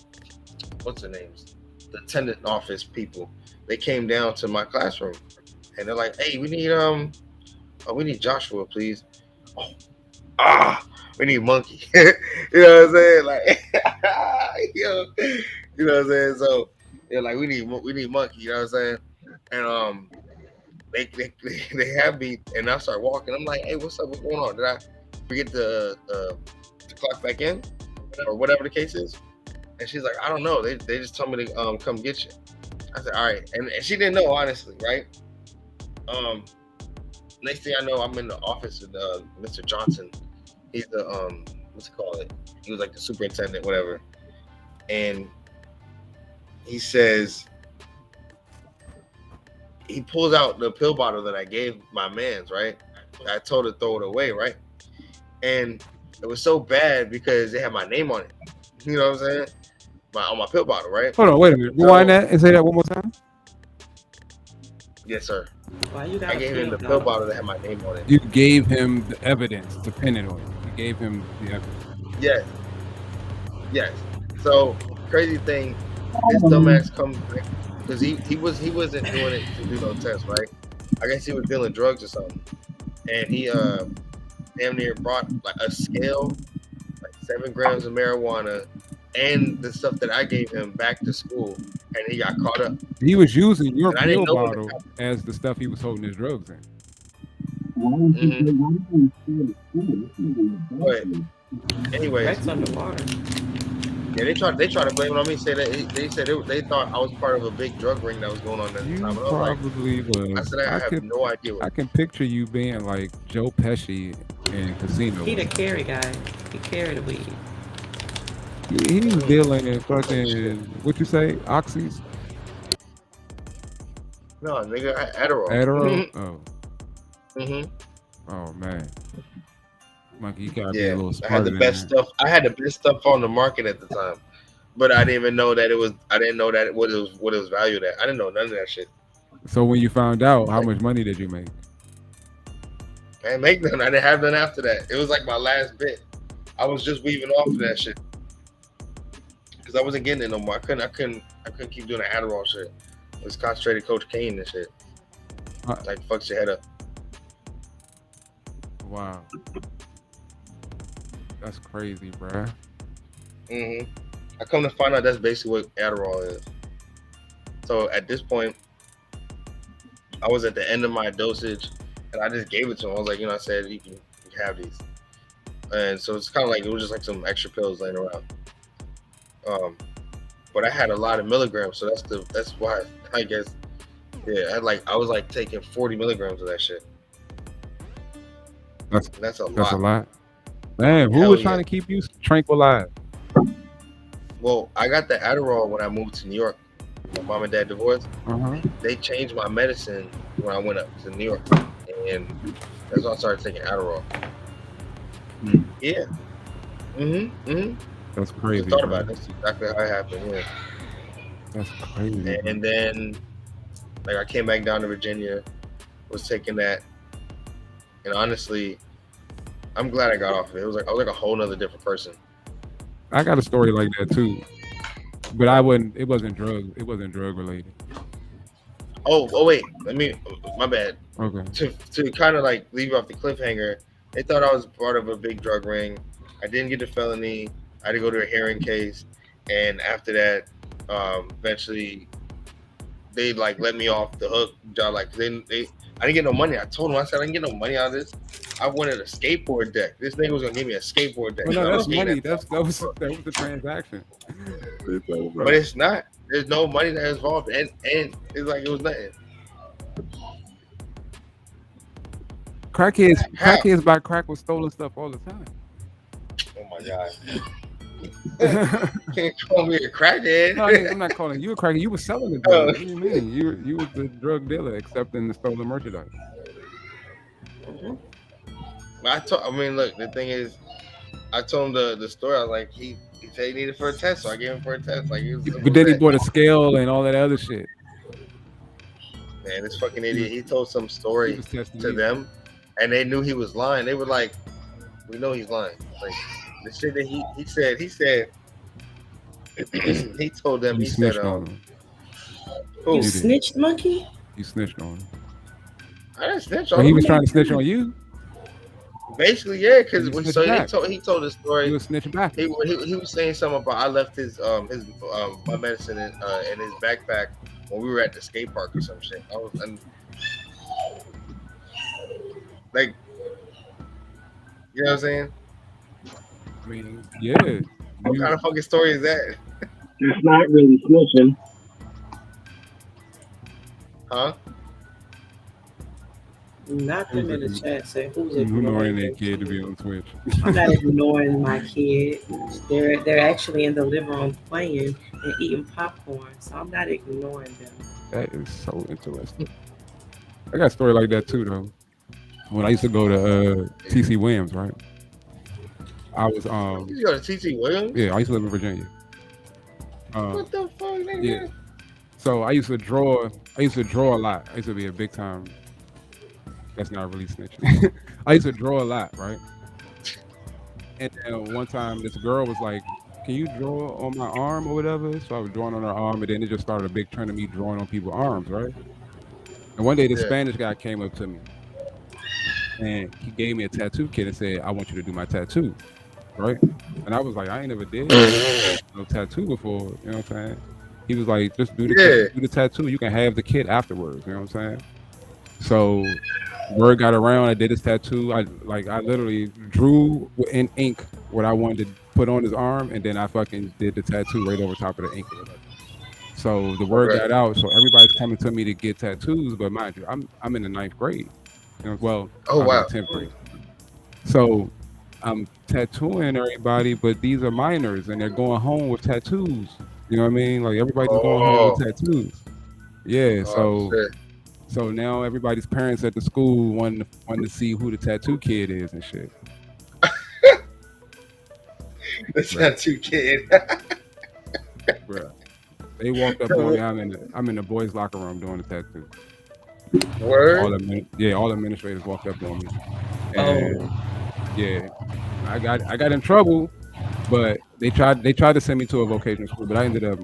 what's the names? The attendant office people. They came down to my classroom, and they're like, "Hey, we need Joshua, please." We need Monkey. You know what I'm saying? Like, you know what I'm saying? So they're like, we need Monkey. You know what I'm saying? And they have me, and I start walking. I'm like, hey, what's up? What's going on? Did I forget to clock back in, or whatever the case is? And she's like, I don't know. They just told me to come get you. I said, all right, and she didn't know, honestly, right? Next thing I know, I'm in the office with Mr. Johnson. He's the what's it called? He was like the superintendent, whatever. And he says, he pulls out the pill bottle that I gave my mans, right? I told her to throw it away, right? And it was so bad because they had my name on it. You know what I'm saying? On my pill bottle, right? Hold on, wait a minute. Rewind that and say that one more time. Yes, sir. Why you got I gave him the pill bottle that had my name on it. You gave him the evidence to pin it on. You gave him the evidence. Yes. Yes. So crazy thing, this dumbass comes back because he wasn't doing it to do no test, right? I guess he was dealing drugs or something, and he damn near brought like a scale, like 7 grams of marijuana, and the stuff that I gave him back to school, and he got caught up. He was using your And I didn't pill know bottle as the stuff he was holding his drugs in. But anyways, That's underwater. yeah, they tried to blame it on me. Say that they said they thought I was part of a big drug ring that was going on at the time. And I was Probably like, I said I have no idea. I can picture you being like Joe Pesci in Casino. He the carry guy. He carry the weed. He was dealing in fucking, what you say, oxys? No, nigga, Adderall. Adderall? Oh. Mm-hmm. Oh, man. Monkey, you gotta be Yeah, a little I smarter had the than best that. stuff. I had the best stuff on the market at the time, but I didn't even know that it was. I didn't know that what it was valued at. I didn't know none of that shit. So when you found out, how much money did you make? I didn't make none. I didn't have none after that. It was like my last bit. I was just weaving off of that shit because I wasn't getting it no more. I couldn't keep doing the Adderall shit. It was concentrated cocaine and shit. Like fucks your head up. Wow. That's crazy, bruh. Mm-hmm. I come to find out that's basically what Adderall is. So at this point, I was at the end of my dosage, and I just gave it to him. I was like, you know, I said you can have these, and so it's kind of like it was just like some extra pills laying around. But I had a lot of milligrams, so that's why I guess. Yeah, I was like taking 40 milligrams of that shit. That's a lot. That's a lot. Man, who Hell was yeah. trying to keep you tranquilized? Well, I got the Adderall when I moved to New York. My mom and dad divorced. Uh-huh. They changed my medicine when I went up to New York, and that's when I started taking Adderall. Yeah. That's crazy. I thought bro. about it. That's exactly how it happened. Yeah. That's crazy. And then, like, I came back down to Virginia, was taking that, and honestly, I'm glad I got off of it. I was like a whole nother different person. I got a story like that too, but it wasn't drug related. Oh wait, my bad. Okay. To kind of like leave off the cliffhanger, they thought I was part of a big drug ring. I didn't get a felony. I had to go to a hearing case, and after that, eventually they like let me off the hook. Like I didn't get no money. I told them, I said I didn't get no money out of this. I wanted a skateboard deck. This nigga was gonna give me a skateboard deck. Well, no, I that's was paying money. that. That was the transaction. But it's not. There's no money that is involved, and it's like it was nothing. Crackheads buy crack with stolen stuff all the time. Oh my god. Can't call me a crackhead. No, I'm not calling you a crackhead. You were selling the drug. What do you mean? You was the drug dealer accepting the stolen merchandise. Look, the thing is, I told him the story. I was like, he said he needed for a test, so I gave him for a test. Like, But then he bought a scale and all that other shit. Man, this fucking idiot. He told some story to them, and they knew he was lying. They were like, "We know he's lying." Like the shit that he said. He told them. He said, "You snitched, monkey." You snitched on him. I didn't snitch on him. He was trying to snitch on you. Basically, yeah, because he told the story. He was snitching back. He was saying something about I left my medicine in his backpack when we were at the skate park or some shit. Like, you know what I'm saying? I mean, yeah. What kind of fucking story is that? It's not really snitching. Huh? Not them in the chat say who's ignoring that kid to be on Twitch. I'm not ignoring my kid. They're actually in the living room playing and eating popcorn, so I'm not ignoring them. That is so interesting. I got a story like that too, though. When I used to go to TC Williams, right? I was You go to TC Williams? Yeah, I used to live in Virginia. What the fuck, nigga? Yeah. So I used to draw a lot. I used to be a big time. That's not really snitching. I used to draw a lot, right? And then one time this girl was like, "Can you draw on my arm or whatever?" So I was drawing on her arm, and then it just started a big trend of me drawing on people's arms, right? And one day this Spanish guy came up to me, and he gave me a tattoo kit and said, "I want you to do my tattoo," right? And I was like, "I ain't never did no tattoo before," you know what I'm saying? He was like, "Just do the tattoo. You can have the kit afterwards," you know what I'm saying? So word got around. I did his tattoo. I literally drew in ink what I wanted to put on his arm, and then I fucking did the tattoo right over top of the ink. So the word got out. So everybody's coming to me to get tattoos, but mind you, I'm in the 9th grade. You know, well, I'm in 10th grade. So I'm tattooing everybody, but these are minors, and they're going home with tattoos. You know what I mean? Like everybody's going home with tattoos. Yeah. So now everybody's parents at the school wanting to see who the tattoo kid is and shit. The tattoo kid. Bruh. They walked up on me. I'm in the boys' locker room doing the tattoo. Word? All administrators walked up on me. And yeah, I got in trouble, but they tried to send me to a vocational school, but I ended up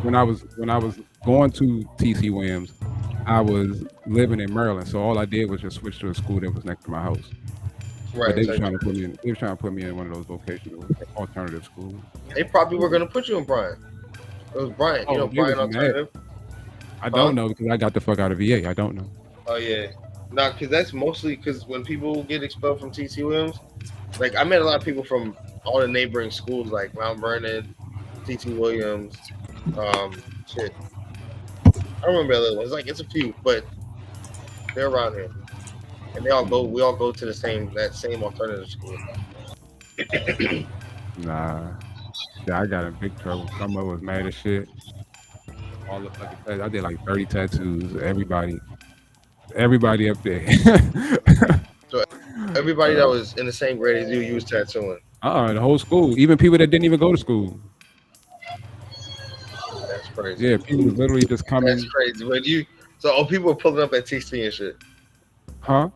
when I was going to TC Williams, I was living in Maryland, so all I did was just switch to a school that was next to my house. Right. But they were trying to put me in one of those vocational alternative schools. They probably were gonna put you in Bryant. It was Bryant. You know Bryant Alternative? I don't know because I got the fuck out of VA. I don't know. Oh yeah. No, because that's mostly because when people get expelled from TC Williams, like I met a lot of people from all the neighboring schools like Mount Vernon, TC Williams, shit. I don't remember the other ones. Like it's a few, but they're around here, and we all go to that same alternative school. Nah, I got in big trouble. Someone was mad as shit. All the fucking I did like 30 tattoos. Everybody up there. So everybody that was in the same grade as you was tattooing. The whole school, even people that didn't even go to school. That's crazy. Yeah, people was literally just coming. That's crazy. But people were pulling up at TC and shit. Huh?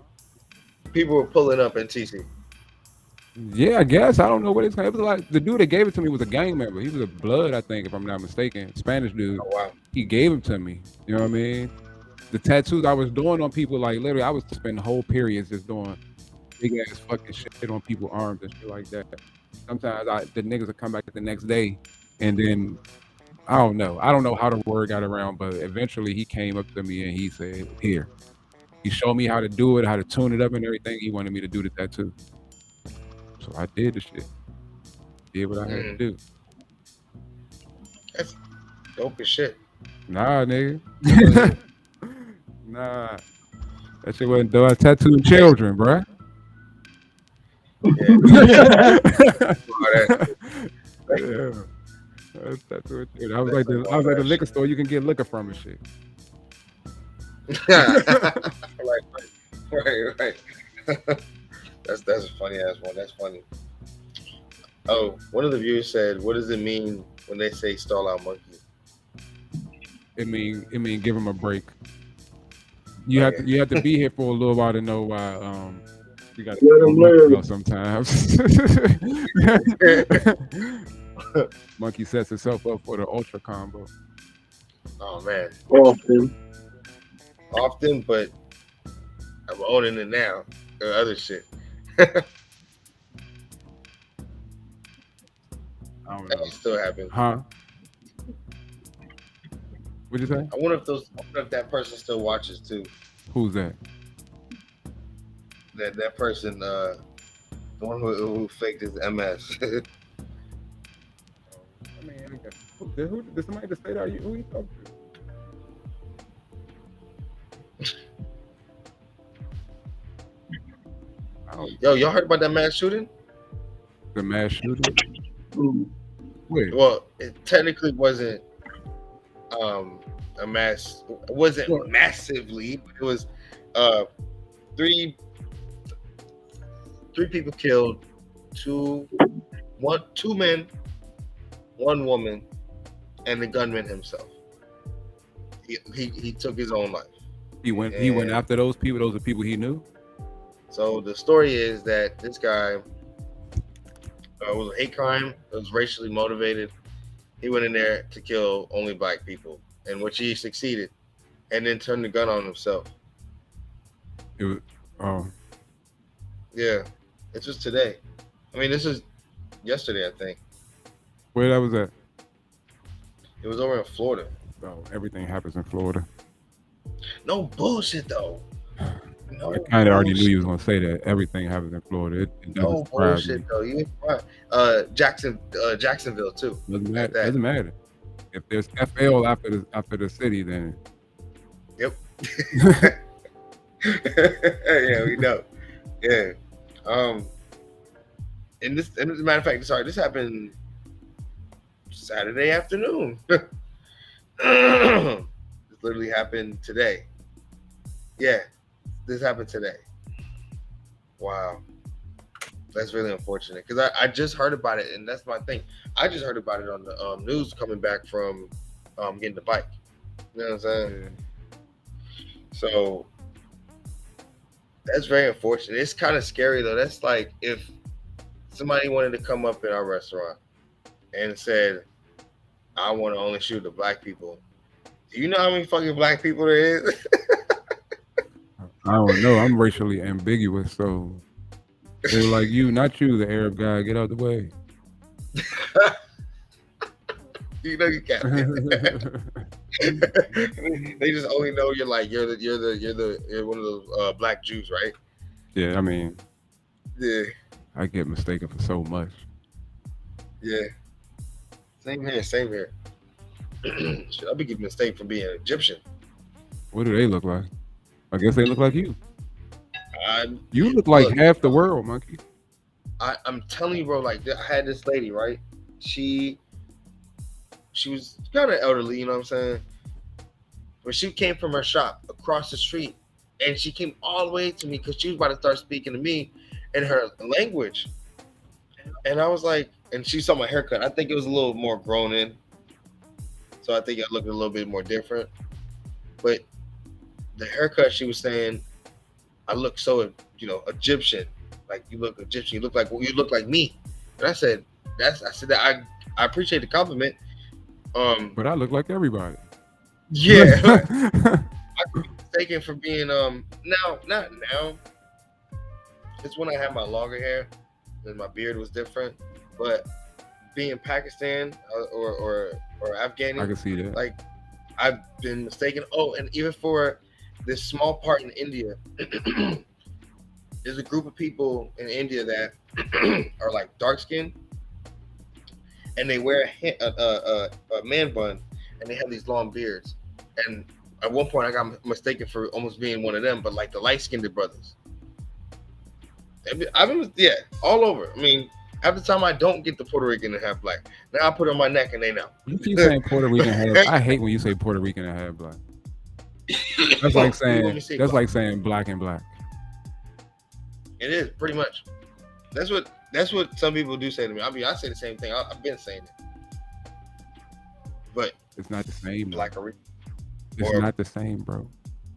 People were pulling up at TC. Yeah, I guess. I don't know what it's going to. It was like the dude that gave it to me was a gang member. He was a blood, I think, if I'm not mistaken. Spanish dude. Oh wow. He gave him to me. You know what I mean? The tattoos I was doing on people, like literally, I was spending whole periods just doing big ass fucking shit on people's arms and shit like that. Sometimes the niggas would come back the next day, and then I don't know. I don't know how the word got around, but eventually he came up to me and he said, "Here." He showed me how to do it, how to tune it up and everything. He wanted me to do the tattoo. So I did the shit. Did what I had to do. That's dope as shit. Nah, nigga. Nah. That shit wasn't doing tattooing children, bruh. Yeah. That's tattooing children. I was like the liquor store you can get liquor from and shit. Right. That's a funny ass one. That's funny. Oh, one of the viewers said, "What does it mean when they say stall out monkey?" It mean give him a break. You have to be here for a little while to know why you got to go sometimes. Monkey sets itself up for the ultra combo. Oh man, Often. but I'm owning it now. Other shit. I don't know. That still happens. Huh? What'd you say? I wonder if that person still watches too. Who's that? That person, the one who faked his MS. I mean, did somebody just say that? Who you talking to? Yo, y'all heard about that mass shooting? The mass shooting? Wait. Well, it technically wasn't a mass. It wasn't massively. It was three people killed, two men, one woman, and the gunman himself. He took his own life. He went after those people. Those are people he knew. So the story is that this guy was a hate crime. It was racially motivated. He went in there to kill only black people, in which he succeeded, and then turned the gun on himself. It was, yeah, it's just today. I mean, this is yesterday, I think. Where that was at? It was over in Florida. Oh, everything happens in Florida. No bullshit though. No I kind of already knew you was gonna say that. Everything happens in Florida. It doesn't No surprise me. bullshit though. You right. Jacksonville too. Doesn't matter. If there's FL after the city, then Yep. Yeah, we know. Yeah. And as a matter of fact, sorry, this happened Saturday afternoon. This literally happened today. Yeah, this happened today. Wow. That's really unfortunate because I just heard about it, and that's my thing. I just heard about it on the news coming back from getting the bike. You know what I'm saying? Yeah. So that's very unfortunate. It's kind of scary though. That's like if somebody wanted to come up in our restaurant and said, "I want to only shoot the black people." Do you know how many fucking black people there is? I don't know. I'm racially ambiguous, so they were like, "You, not you, the Arab guy. Get out the way." You know you can't. They just only know you're one of those black Jews, right? Yeah, I mean, yeah, I get mistaken for so much. Yeah, same here. Should I be getting mistaken for being Egyptian? What do they look like? I guess they look like you. You look like half the world, monkey. I'm telling you, bro. Like I had this lady, right? She was kind of elderly, you know what I'm saying? But she came from her shop across the street, and she came all the way to me because she was about to start speaking to me in her language. And I was like, and she saw my haircut. I think it was a little more grown in, so I think it looked a little bit more different. But the haircut, she was saying, I look so, Egyptian. Like you look Egyptian. You look like me. And I said that I appreciate the compliment. But I look like everybody. Yeah. I could be mistaken for being now not now. It's when I had my longer hair and my beard was different. But being Pakistan or Afghani, I can see that. like I've been mistaken. Oh, and even for this small part in India, there's a group of people in India that are like dark skinned, and they wear a man bun, and they have these long beards. And at one point, I got mistaken for almost being one of them, but like the light skinned brothers. I've been all over. I mean, half the time I don't get the Puerto Rican and half black. Now I put it on my neck and they know. You keep saying Puerto Rican half. I hate when you say Puerto Rican and half black. That's like saying black and black. It is pretty much. That's what some people do say to me. I mean, I say the same thing. I've been saying it, but it's not the same. Black or it's not the same, bro.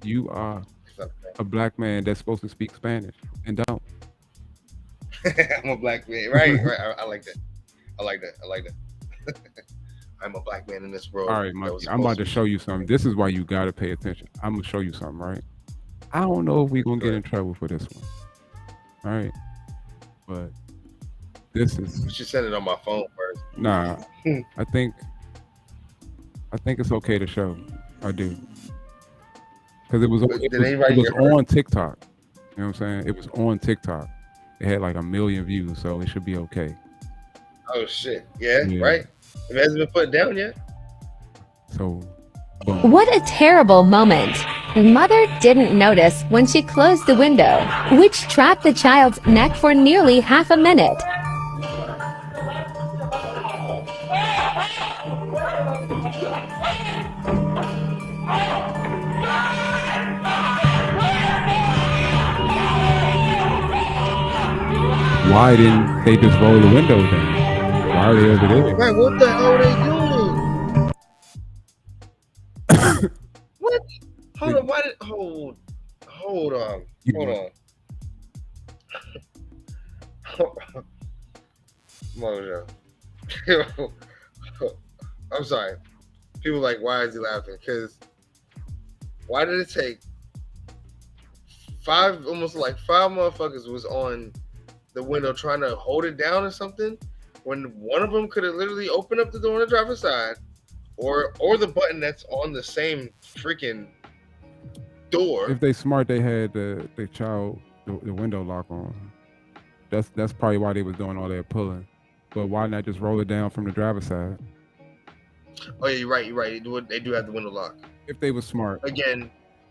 You are a black man that's supposed to speak Spanish and don't. I'm a black man, right? I like that. I like that. I'm a black man in this world. All right, Monkey, I'm about to show you something. This is why you gotta pay attention. I'm gonna show you something, right? I don't know if we're gonna get in trouble for this one. All right, but this is. You should send it on my phone first. Nah, I think it's okay to show. I do, because it was on TikTok. You know what I'm saying? It was on TikTok. It had like 1 million views, so it should be okay. Oh shit! Yeah. Right. It hasn't been put down yet. So, boom. What a terrible moment. The mother didn't notice when she closed the window, which trapped the child's neck for nearly half a minute. Why didn't they just roll the window down? Why are they over there? Right, what the hell are they doing? What? Hold on, hold on. Mojo. I'm sorry. People like, why is he laughing? Because why did it take almost like five motherfuckers was on the window trying to hold it down or something, when one of them could have literally opened up the door on the driver's side, or the button that's on the same freaking door. If they smart, they had the window lock on. That's probably why they was doing all that pulling. But why not just roll it down from the driver's side? Oh yeah, you're right. They do have the window lock. If they was smart. Again,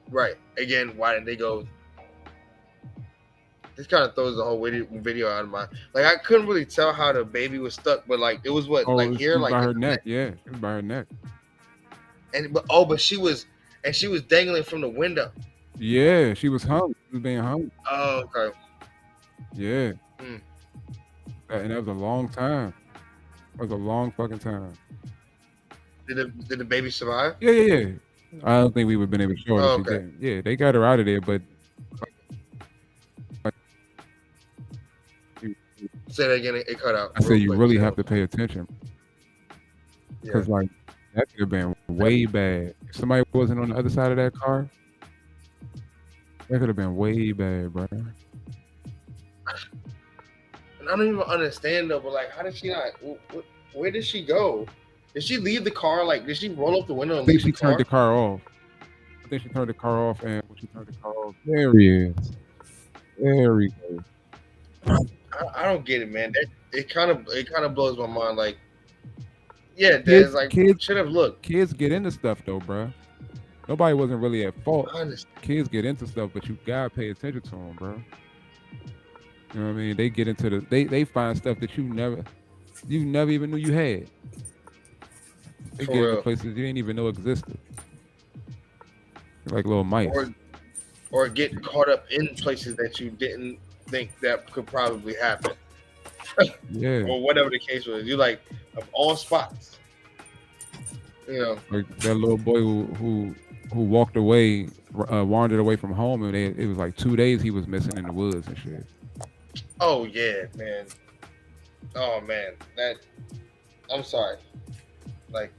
why didn't they go? This kind of throws the whole video out of my. Like, I couldn't really tell how the baby was stuck, but like it was what here, like by her neck. Yeah, it was by her neck. But she was dangling from the window. Yeah, she was hung. She was being hung. Oh, okay. Yeah. And that was a long time. That was a long fucking time. Did the baby survive? Yeah. I don't think we would have been able to show her. Oh, She okay. didn't. Yeah, they got her out of there, but. Say that again. It cut out. I said you really have to pay attention, because like that could have been way bad. If somebody wasn't on the other side of that car, that could have been way bad, bro. And I don't even understand though. But like, how did she not? Where did she go? Did she leave the car? Like, did she roll up the window? I think she turned the car off. I think she turned the car off, and when she turned the car off, there he is. There he goes. I don't get it, man. It kind of blows my mind. Like, yeah, there's like kids should have looked. Kids get into stuff though, bro. Nobody wasn't really at fault. Honestly. Kids get into stuff, but you gotta pay attention to them, bro. You know what I mean? They get into they find stuff that you never even knew you had. They get into places you didn't even know existed. They're like little mice. Or get caught up in places that you didn't think that could probably happen. Yeah. Or whatever the case was. You like of all spots. You know. Like that little boy who walked away, wandered away from home, and it was like 2 days he was missing in the woods and shit. Oh yeah, man. Oh man, that. I'm sorry. Like,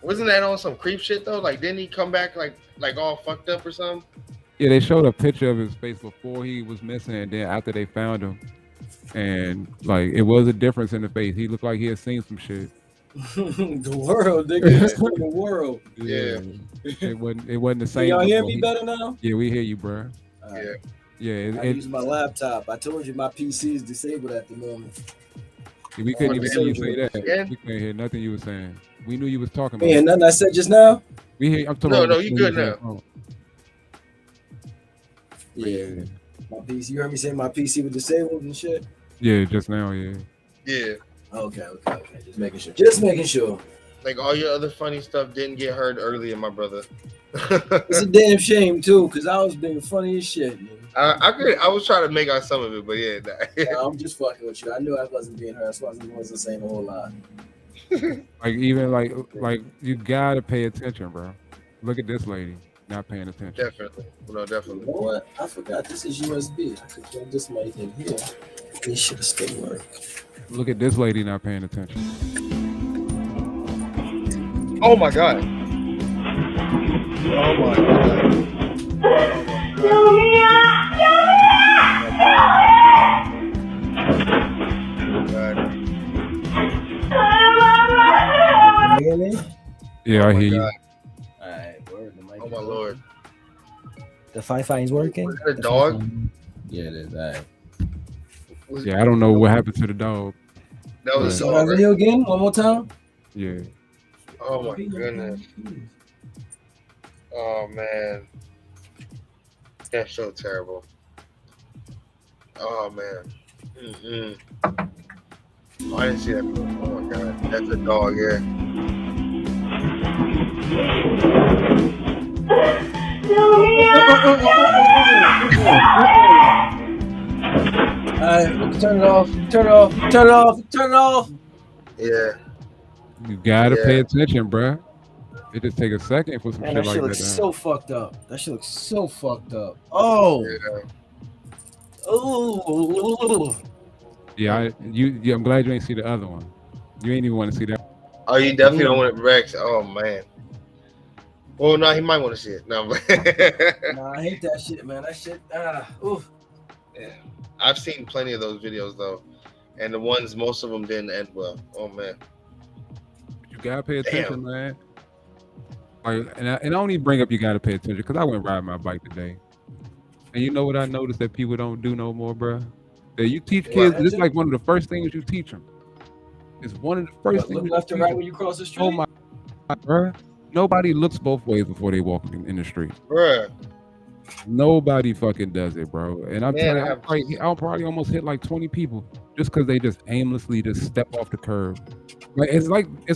wasn't that on some creep shit though? Like, didn't he come back like all fucked up or something? Yeah, they showed a picture of his face before he was missing, and then after they found him, and like it was a difference in the face. He looked like he had seen some shit. The world, nigga. It's the world. Yeah. It wasn't the Can same. y'all hear before. me better now? Yeah, we hear you, bro. Yeah. Yeah. I use my laptop. I told you my PC is disabled at the moment. We couldn't even hear you say that. Again? We couldn't hear nothing you were saying. We knew you was talking Man, about. nothing I said just now? We hear. I'm talking No, about. no, you good now. Oh. Yeah. My PC. You heard me say my PC was disabled and shit? Yeah, just now. Yeah. Yeah. Okay. Just making sure. Just making sure. Like all your other funny stuff didn't get heard earlier, my brother. It's a damn shame too, cause I was being funny as shit. Man. I was trying to make out some of it, but yeah. Nah, I'm just fucking with you. I knew I wasn't being heard, so I wasn't saying a whole lot. Like even like you gotta pay attention, bro. Look at this lady not paying attention. Definitely. No, definitely. You know what? I forgot this is USB. I could plug this mic in here. This should still work. Look at this lady not paying attention. Oh my god. Oh my god. You hear me? Yeah, I hear you. Alright, word. The mic Oh my lord. The Fi-Fi is working? Was that a dog? Yeah, it is. Alright. Yeah, I don't know what happened to the dog. That was So that video again? One more time? Yeah. Oh my goodness. Oh man. That's so terrible. Oh man. Mm-mm. Oh, I didn't see that. Oh my god. That's a dog, yeah. Alright, turn it off. Turn it off. Turn it off. Turn it off. Yeah. You gotta pay attention, bruh. It just take a second for some Man, shit that like shit that. looks to so fucked up. That shit looks so fucked up. Oh. Oh. Yeah, I'm glad you ain't see the other one. You ain't even want to see that. Oh, you definitely don't want it Rex. Oh man. Well, no, he might want to see it. No, Nah, I hate that shit, man. That shit. Oof. Yeah. I've seen plenty of those videos though, and the ones most of them didn't end well. Oh man. You gotta pay attention, man. Like, and I only bring up you gotta pay attention because I went riding my bike today, and you know what I noticed that people don't do no more, bro. That you teach kids. This is like one of the first things you teach them. It's one of the first things. Look left and right when you cross the street. Oh my God, bro. Nobody looks both ways before they walk in the street. Bruh. Nobody fucking does it, bro. And I'm Man, telling you, I'll probably almost hit like 20 people just because they just aimlessly just step off the curb. Like it's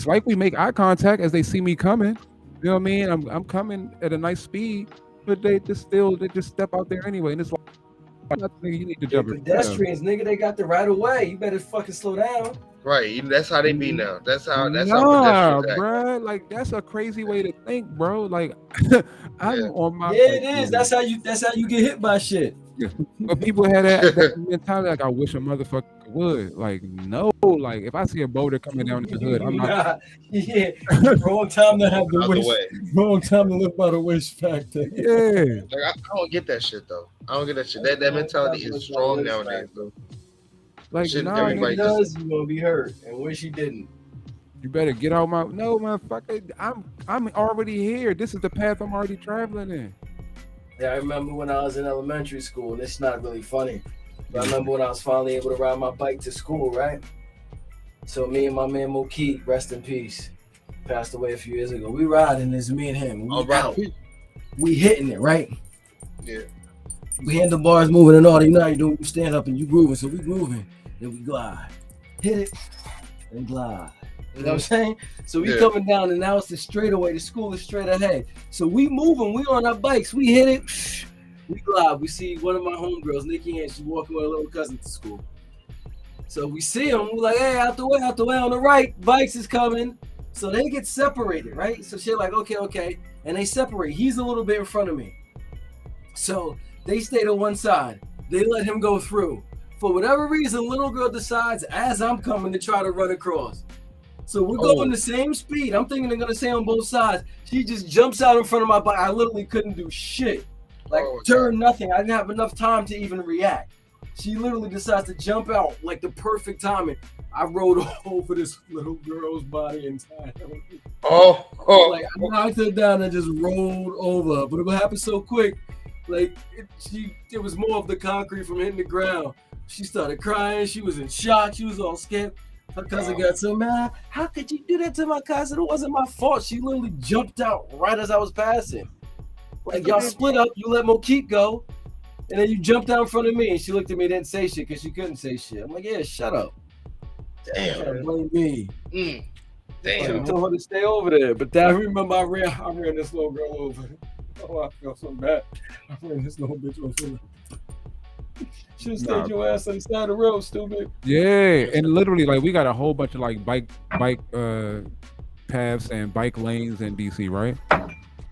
like we make eye contact as they see me coming. You know what I mean? I'm coming at a nice speed, but they just step out there anyway. And it's like, you need to jump in. Pedestrians, nigga, they got the right of way. You better fucking slow down. Right, that's how they be now. That's how Nah, pedestrians act. bro. Like that's a crazy way to think, bro. Like I'm on my. Yeah, it is. That's how you get hit by shit. But people had that mentality like I wish a motherfucker would. Like no, like if I see a boulder coming down the hood, I'm not. Yeah, wrong time to have the Out the waist. way. Wrong time to live by the waist factor. Yeah. Like I don't get that shit though. I don't get that shit. That mentality is strong nowadays, though. Like Shouldn't nah, everybody If it just does, you gonna be hurt, and wish you didn't. You better get out my no, motherfucker. I'm already here. This is the path I'm already traveling in. Yeah, I remember when I was in elementary school, and it's not really funny, but I remember when I was finally able to ride my bike to school, right? So me and my man Mokeet, rest in peace, passed away a few years ago. We riding, it's me and him. We out. We hitting it, right? Yeah. We handlebars moving and all. You know how you do. You stand up and you grooving. So we grooving. Then we glide. Hit it and glide. You know what I'm saying? So we coming down and now it's the straightaway. The school is straight ahead. So we moving. We on our bikes. We hit it. We glide. We see one of my homegirls, Nikki, and she's walking with her little cousin to school. So we see them. We're like, hey, out the way on the right. Bikes is coming. So they get separated, right? So she's like, okay. And they separate. He's a little bit in front of me. So they stay to one side. They let him go through. For whatever reason, little girl decides as I'm coming to try to run across. So we're going the same speed. I'm thinking they're gonna stay on both sides. She just jumps out in front of my bike. I literally couldn't do shit. Like turn nothing. I didn't have enough time to even react. She literally decides to jump out like the perfect timing. I rode over this little girl's body entirely. Like I knocked her down and just rolled over. But it happened so quick. Like it was more of the concrete from hitting the ground. She started crying. She was in shock. She was all scared. Her cousin got so mad. How could you do that to my cousin? It wasn't my fault. She literally jumped out right as I was passing. Like y'all split up. You let Mokeep go, and then you jumped out in front of me. And she looked at me, and didn't say shit because she couldn't say shit. I'm like, yeah, shut up. Damn. Blame me. Damn. I told her to stay over there, but I remember I ran this little girl over. Oh, I feel so bad. I ran this little bitch over. Should have stayed your ass on the side of the road, stupid. Yeah, and literally, like, we got a whole bunch of like bike paths and bike lanes in DC, right?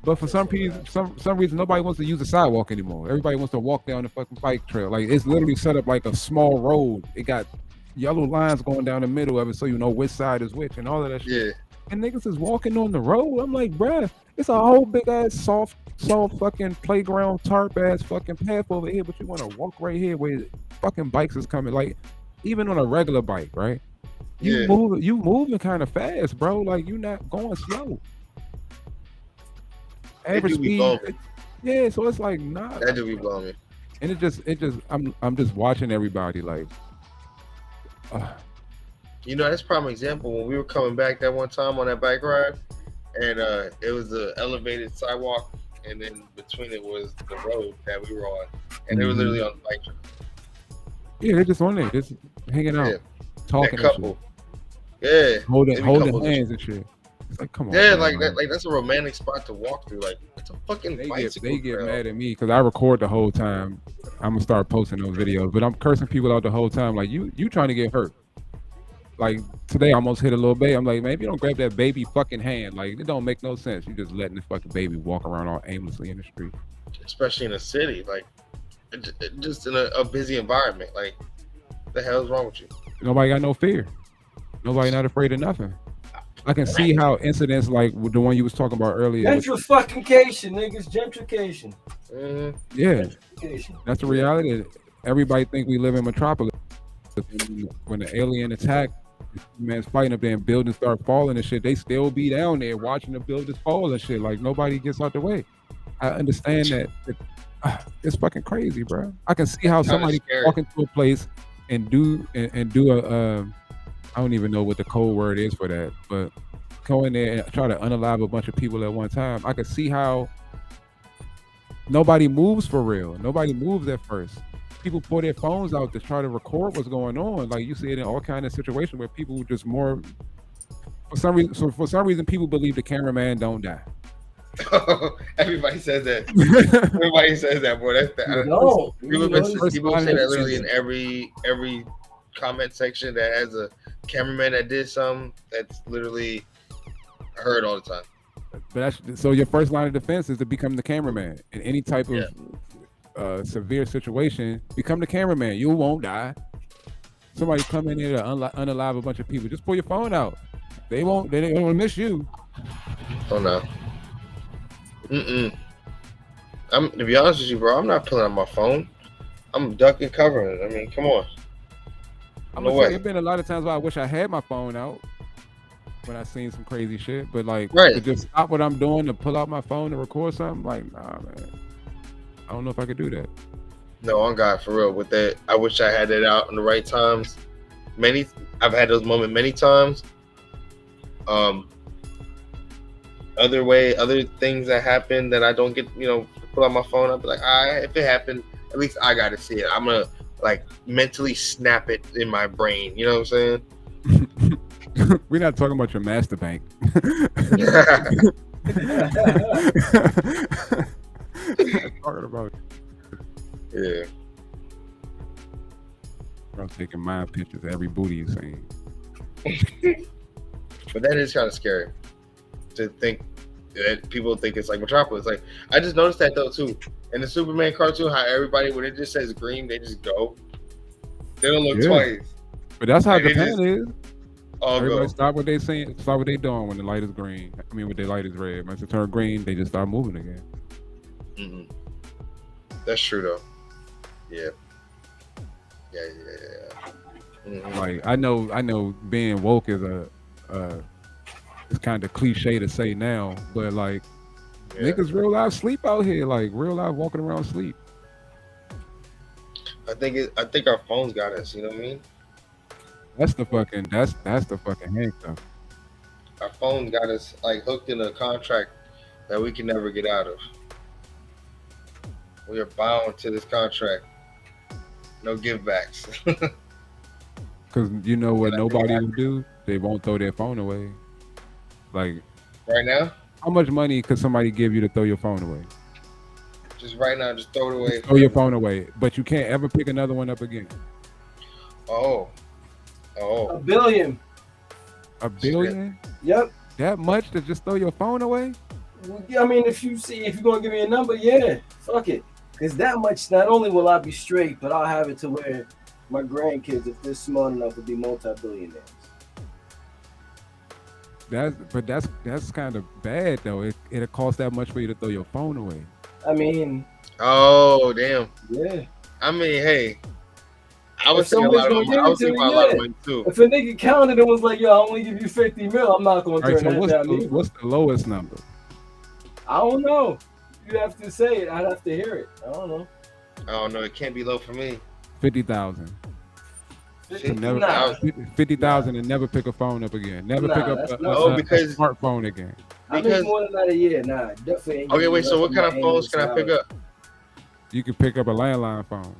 But for some reason, nobody wants to use the sidewalk anymore. Everybody wants to walk down the fucking bike trail. Like, it's literally set up like a small road. It got yellow lines going down the middle of it, so you know which side is which, and all of that shit. Yeah. And niggas is walking on the road. I'm like, bruh, it's a whole big ass soft fucking playground tarp ass fucking path over here, but you want to walk right here where fucking bikes is coming. Like, even on a regular bike, right? You moving kind of fast, bro. Like, you not going slow. Average speed. Yeah, so it's like, nah. That do be blowing me. And it just I'm just watching everybody like You know, that's a prime example when we were coming back that one time on that bike ride, and it was the elevated sidewalk, and then between it was the road that we were on, and they were literally on the bike trail. Yeah, they're just on there, just hanging out, talking. That couple. Yeah. Holding hands and shit. It's like, come on. Yeah, man, like that, like that's a romantic spot to walk through. Like, it's a fucking bicycle. They get mad at me because I record the whole time. I'm gonna start posting those videos, but I'm cursing people out the whole time. Like, you trying to get hurt. Like, today I almost hit a little baby. I'm like, man, if you don't grab that baby fucking hand, like, it don't make no sense. You just letting the fucking baby walk around all aimlessly in the street. Especially in a city, like, just in a busy environment. Like, what the hell is wrong with you? Nobody got no fear. Nobody not afraid of nothing. I can see how incidents like the one you was talking about earlier. Gentrification, niggas, gentrification. Yeah, that's the reality. Everybody think we live in Metropolis. When the alien attack, man's fighting up there and buildings start falling and shit, they still be down there watching the buildings fall and shit. Like, nobody gets out the way. I understand that it's fucking crazy, bro. I can see how somebody walk into a place and do a I don't even know what the code word is for that, but go in there and try to unalive a bunch of people at one time. I can see how nobody moves for real. Nobody moves at first. People pull their phones out to try to record what's going on. Like, you see it in all kinds of situations where people just more for some reason. So for some reason, people believe the cameraman don't die. Everybody says that. Everybody says that, boy. That's that. No, people say that literally in every comment section that has a cameraman that did something. That's literally heard all the time. But so your first line of defense is to become the cameraman in any type of severe situation. Become the cameraman. You won't die. Somebody come in here to unalive a bunch of people. Just pull your phone out. They won't. They don't miss you. Oh no. To be honest with you, bro, I'm not pulling out my phone. I'm ducking, covering it. I mean, come on. I'm gonna say, there's been a lot of times where I wish I had my phone out when I seen some crazy shit, but like to just stop what I'm doing to pull out my phone to record something, like, nah, man. I don't know if I could do that. No, on God, for real. With that, I wish I had it out in the right times. I've had those moments many times. Other things that happen that I don't get, pull out my phone. I'll be like, if it happened, at least I got to see it. I'm gonna like mentally snap it in my brain. You know what I'm saying? We're not talking about your master bank. Talking about I'm taking my pictures of every booty you seen. But that is kind of scary to think that people think it's like Metropolis. Like I just noticed that though too. In the Superman cartoon, how everybody when it just says green, they just go. They don't look twice. But that's how Like, they Japan just is. all Everybody go. stop what they saying, stop what they doing when the light is green. I mean, when the light is red. Once it turn green, they just start moving again. Mm-hmm. That's true though. Yeah. Mm-hmm. Like I know, being woke is it's kind of cliche to say now, but like niggas real life sleep out here, like real life walking around sleep. I think our phones got us. You know what I mean? That's the fucking handcuff. Our phones got us like hooked in a contract that we can never get out of. We are bound to this contract. No givebacks. Cause you know what nobody will do? They won't throw their phone away. Like right now? How much money could somebody give you to throw your phone away? Just right now, just throw it away. Just throw your phone away, but you can't ever pick another one up again. Oh. $1 billion. $1 billion? Yep. That much to just throw your phone away? Yeah, I mean, if you're gonna give me a number, yeah, fuck it. Cause that much, not only will I be straight, but I'll have it to where my grandkids, if they're smart enough, will be multi-billionaires. That's kind of bad though. It'll cost that much for you to throw your phone away. I mean. Oh damn. Yeah. I mean, hey. I If was thinking somebody's about gonna give it to me, a lot of money too. If a nigga counted and was like, yo, I only give you 50 mil, I'm not gonna turn that down either. What's the lowest number? I don't know. You have to say it. I'd have to hear it. I don't know. I don't know. It can't be low for me. 50,000. 50,000. 50,000 and never pick a phone up again. Never pick up a smartphone again. I make more than that a year. Nah, definitely ain't. Okay, wait. So what kind of phones can I pick up? You can pick up a landline phone.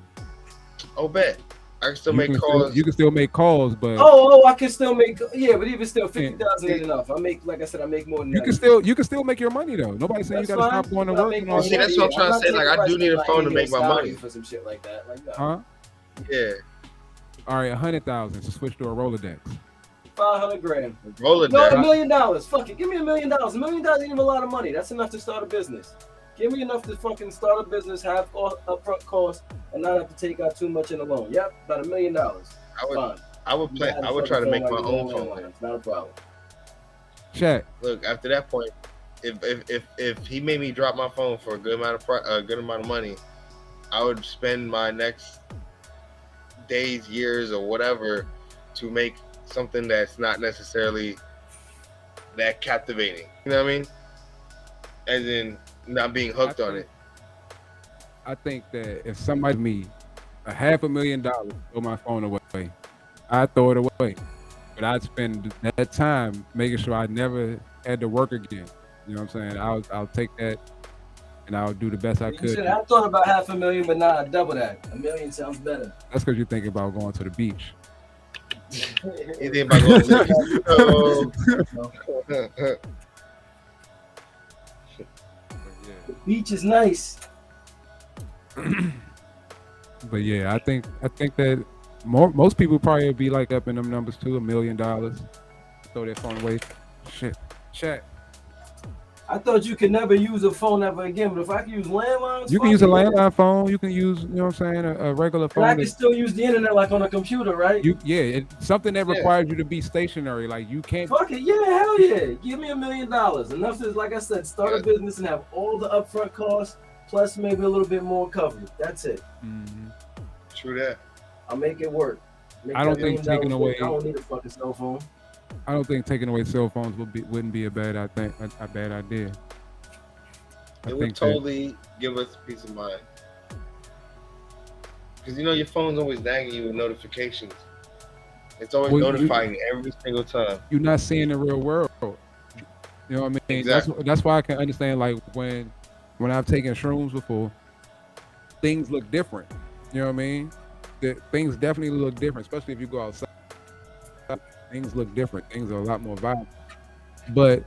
Oh, bet. I can still make calls. You can still make calls, but I can still make. Yeah, but even still, 50,000 ain't enough. I make, like I said, I make more than you that. can still make your money though. Nobody's saying That's you gotta fine. stop going to work. And all See, that's what I'm trying to say. Like, I do need a phone to make my money. For some shit like that. Like, no. Huh? Yeah. All right, 100,000 to switch to a Rolodex. 500 grand. Rolodex. No, $1 million. Fuck it. Give me $1 million. $1 million ain't even a lot of money. That's enough to start a business. Give me enough to fucking start a business, have upfront costs, and not have to take out too much in a loan. Yep, about $1 million. I would try to make my own phone. It's not a problem. Check. Look, after that point, if he made me drop my phone for a good amount of money, I would spend my next days, years, or whatever to make something that's not necessarily that captivating. You know what I mean? As in not being hooked on it. I think that if somebody me $500,000 throw my phone away, I'd throw it away. But I'd spend that time making sure I never had to work again. You know what I'm saying? I'll take that and I'll do the best I could. I thought about $500,000, but nah, double that. $1 million sounds better. That's because you're thinking about going to the beach. You think about going to the beach? The beach is nice. But yeah, I think that most people probably would be like up in them numbers too. $1 million, throw their phone away. Shit, chat. I thought you could never use a phone ever again, but if I can use landlines, You can use a landline phone. You can use, you know what I'm saying, a regular phone. I can still use the internet like on a computer, right? Something that requires you to be stationary. Like you can't. Fuck it, yeah, hell yeah. Give me $1 million. Enough to, like I said, start a business and have all the upfront costs, plus maybe a little bit more covered. That's it. Mm-hmm. True that. I'll make it work. I don't think taking away. I don't need a fucking cell phone. I don't think taking away cell phones wouldn't be a bad idea. It would totally give us peace of mind. Because your phone's always nagging you with notifications. It's always notifying you every single time. You're not seeing the real world. You know what I mean? Exactly. That's why I can understand, like, when I've taken shrooms before, things look different. You know what I mean? Things definitely look different, especially if you go outside. Things look different. Things are a lot more violent. But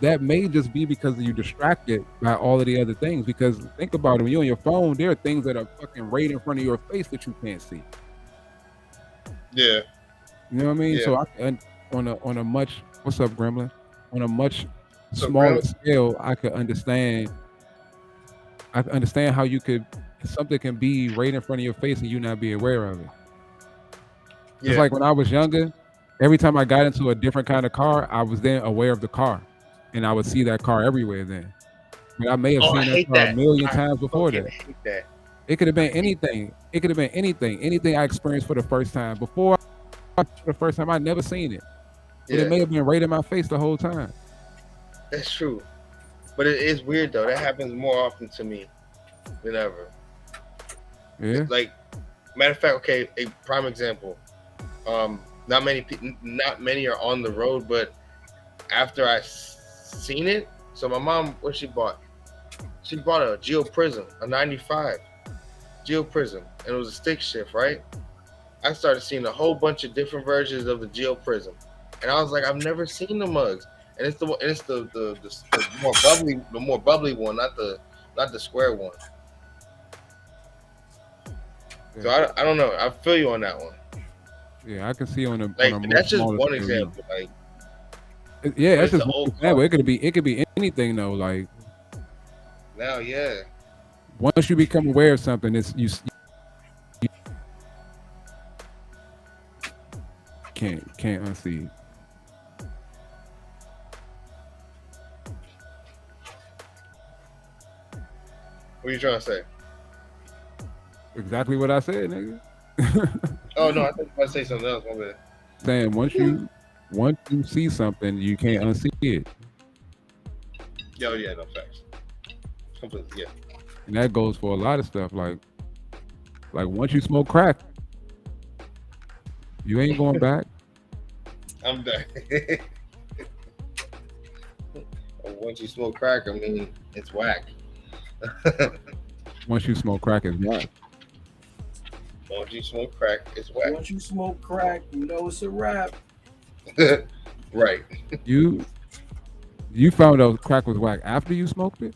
that may just be because you're distracted by all of the other things. Because think about it, when you're on your phone, there are things that are fucking right in front of your face that you can't see. Yeah. You know what I mean? Yeah. So on a much, what's up, Gremlin? On a much smaller scale, I could understand how something can be right in front of your face and you not be aware of it. It's like when I was younger, every time I got into a different kind of car, I was then aware of the car, and I would see that car everywhere then. But I may have seen that car a million times before that. Hate that. It could have been anything. It could have been anything. Anything I experienced for the first time. Before for the first time, I'd never seen it. But it may have been right in my face the whole time. That's true. But it is weird though. That happens more often to me than ever. Yeah. Like, matter of fact, okay, a prime example. Not many are on the road, but after I seen it, so my mom, what she bought? She bought a Geo Prism, a 95 Geo Prism, and it was a stick shift, right? I started seeing a whole bunch of different versions of the Geo Prism, and I was like, I've never seen the mugs, and it's the more bubbly one, not the square one. So I don't know. I feel you on that one. Yeah, I can see on a like on a that's just one scale, example. Like, yeah, that's it's just an one old example. It could be anything though. Like now, yeah. once you become aware of something, you can't unsee it. What are you trying to say? Exactly what I said, nigga. Oh no, I think I say something else. My bad. Saying once you see something, you can't unsee it. Yo, yeah, no facts. Completely, yeah. And that goes for a lot of stuff. Like once you smoke crack, you ain't going back. I'm done. Once you smoke crack, I mean, it's whack. Once you smoke crack, it's whack. Once you smoke crack, it's whack. Once you smoke crack, you know it's a wrap. Right. You found out crack was whack after you smoked it?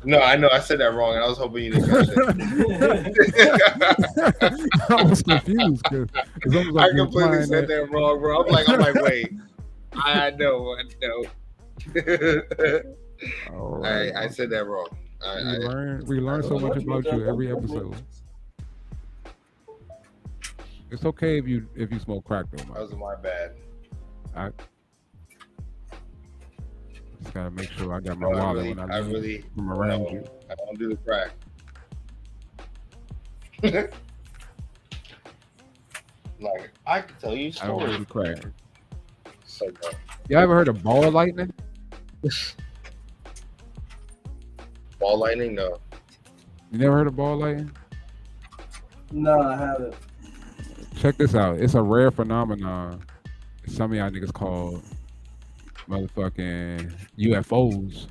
No, I know I said that wrong, and I was hoping you didn't catch it. I was confused because I completely said that wrong, bro. I'm like, wait. I know. All right. I said that wrong. We learn so much about you every episode. It's okay if you smoke crack though, man. That was my bad. I just gotta make sure I got my wallet when I leave from around you. I don't do the crack. Like I can tell you I don't do stories. the crack. So bad. You ever heard of ball lightning? Ball lightning? No. You never heard of ball lightning? No, I haven't. Check this out. It's a rare phenomenon. Some of y'all niggas call motherfucking UFOs.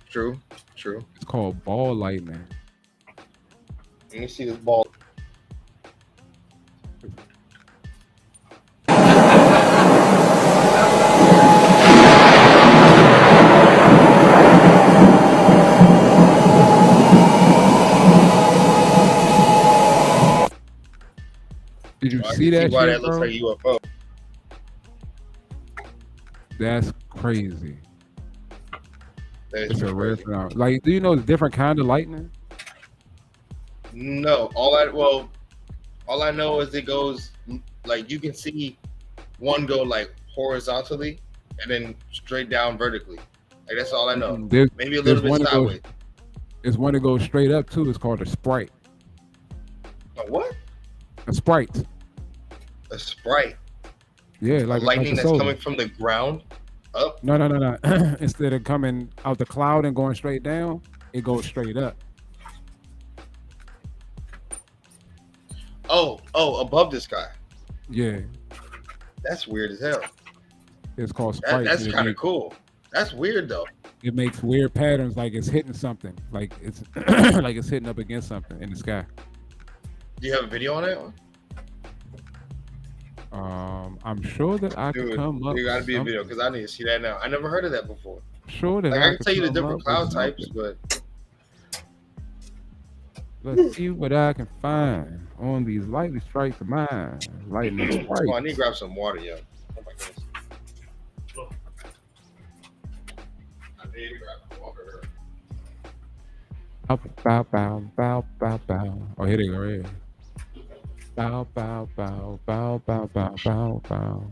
True. It's called ball lightning. Let me see this ball. Did you I see can that why shit, that looks bro? like UFO. That's crazy. That is It's a pretty rare crazy. phenomenon. Like, do you know the different kind of lightning? No, all I know is it goes like you can see one go like horizontally and then straight down vertically. Like that's all I know. Maybe a little bit sideways. There's one that goes straight up too. It's called a sprite. A what? A sprite. A sprite. Yeah, like lightning a that's solar. coming from the ground up. No. Instead of coming out the cloud and going straight down, it goes straight up. Oh, above the sky. Yeah, That's weird as hell. it's called sprite. That's kind of cool. That's weird though. It makes weird patterns, like it's hitting something, like it's like it's hitting up against something in the sky. Do you have a video on it? I'm sure that I Dude, can come up. there gotta be a with video because I need to see that now. I never heard of that before. Sure that Like I can tell you the come different up cloud with types, something. but Let's see what I can find on these lightning strikes of mine. Lightning strikes. oh, I need to grab some water, yo. Oh my goodness. Bow, bow, bow, bow, bow, bow. Oh, here they go. Here. Bow, bow, bow, bow, bow, bow, bow, bow.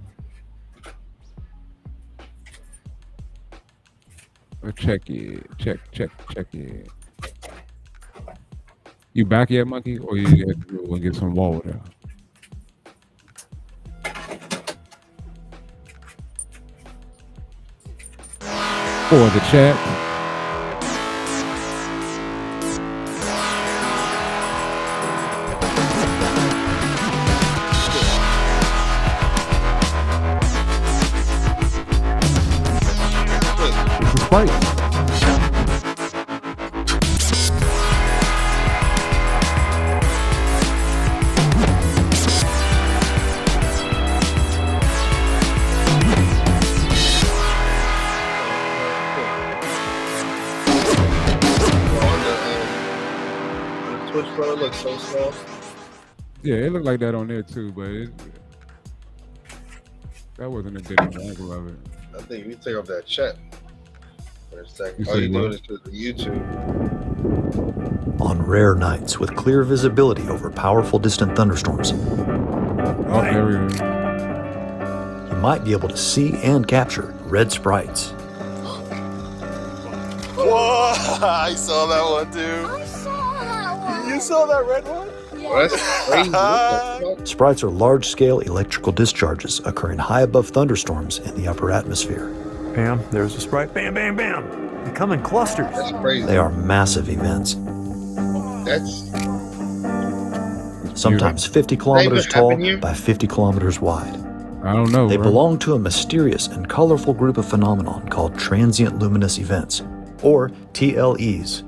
Check it. Check it. You back yet, monkey? Or you have to go and get some water? For the chat. This is Sprite. Twitch bro, it looks so small. Yeah, it looked like that on there too, but that wasn't a good example of it. I think you take off that chat for a second. You Oh, say you doing what? this because of YouTube. On rare nights with clear visibility over powerful distant thunderstorms, Oh, there we go. you might be able to see and capture red sprites. Whoa! I saw that one too. You saw that red one? Oh, that's crazy. What the Sprites are large-scale electrical discharges occurring high above thunderstorms in the upper atmosphere. Bam, there's a sprite. Bam, bam, bam. They come in clusters. That's crazy. They are massive events, That's sometimes 50 kilometers tall by 50 kilometers wide. I don't know. They bro. belong to a mysterious and colorful group of phenomenon called transient luminous events, or TLEs.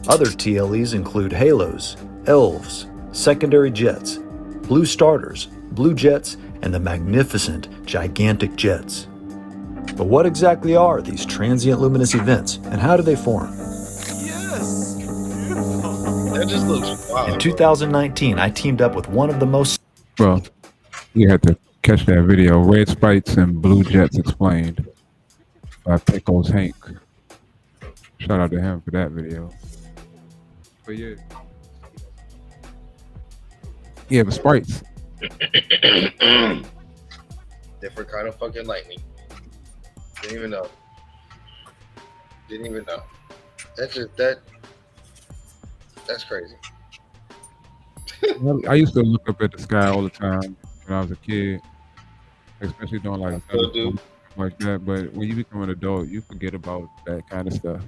Other TLEs include halos, elves, secondary jets, blue starters, blue jets, and the magnificent gigantic jets. But what exactly are these transient luminous events, and how do they form? that just looks wild. In 2019, I teamed up with one of the most... Well, you had to catch that video. Red Sprites and Blue Jets Explained by Pickles Hank. Shout out to him for that video. But yeah. Yeah, but Sprites. Different kind of fucking lightning. Didn't even know. That's just that's crazy. I used to look up at the sky all the time when I was a kid, especially doing like still do. like that. But when you become an adult, you forget about that kind of stuff.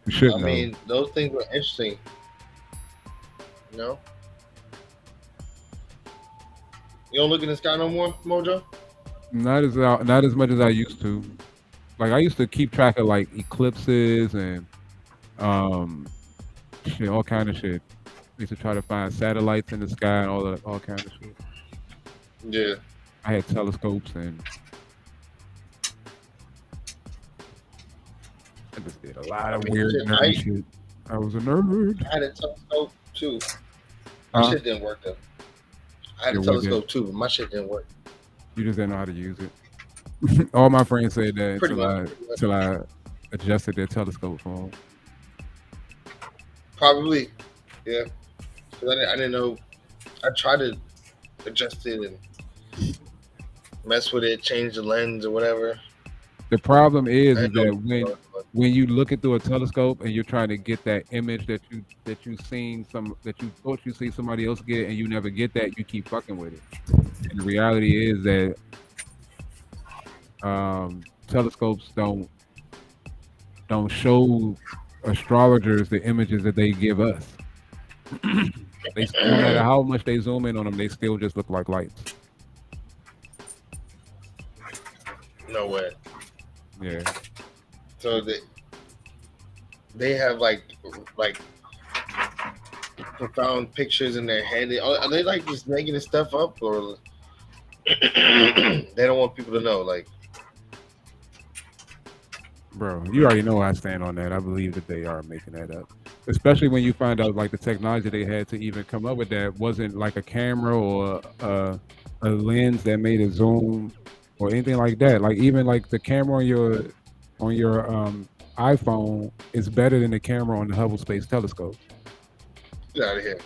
You should I know. mean, those things were interesting. You know? You don't look in the sky no more, Mojo? Not as much as I used to. Like I used to keep track of like eclipses and shit, all kind of shit. I used to try to find satellites in the sky and all kind of shit. Yeah. I had telescopes and I just did a lot of weird nerd shit. I was a nerd. I had a telescope too. My shit didn't work though. I had a telescope too, but my shit didn't work. You just didn't know how to use it. All my friends said that Pretty until I adjusted their telescope for them. Probably, yeah. Because I didn't know. I tried to adjust it and mess with it, change the lens or whatever. The problem is that when you look at through a telescope and you're trying to get that image that you thought you see somebody else get and you never get that, you keep fucking with it. And the reality is that telescopes don't show astrologers the images that they give us. They no matter how much they zoom in on them, they still just look like lights. No way. Yeah. So they have like profound pictures in their head. Are they like just making this stuff up, or they don't want people to know? Like, Bro, you already know where I stand on that. I believe that they are making that up. Especially when you find out like the technology they had to even come up with that wasn't like a camera or a lens that made a zoom or anything like that. Like even like the camera on your iPhone is better than the camera on the Hubble Space Telescope. Get out of here.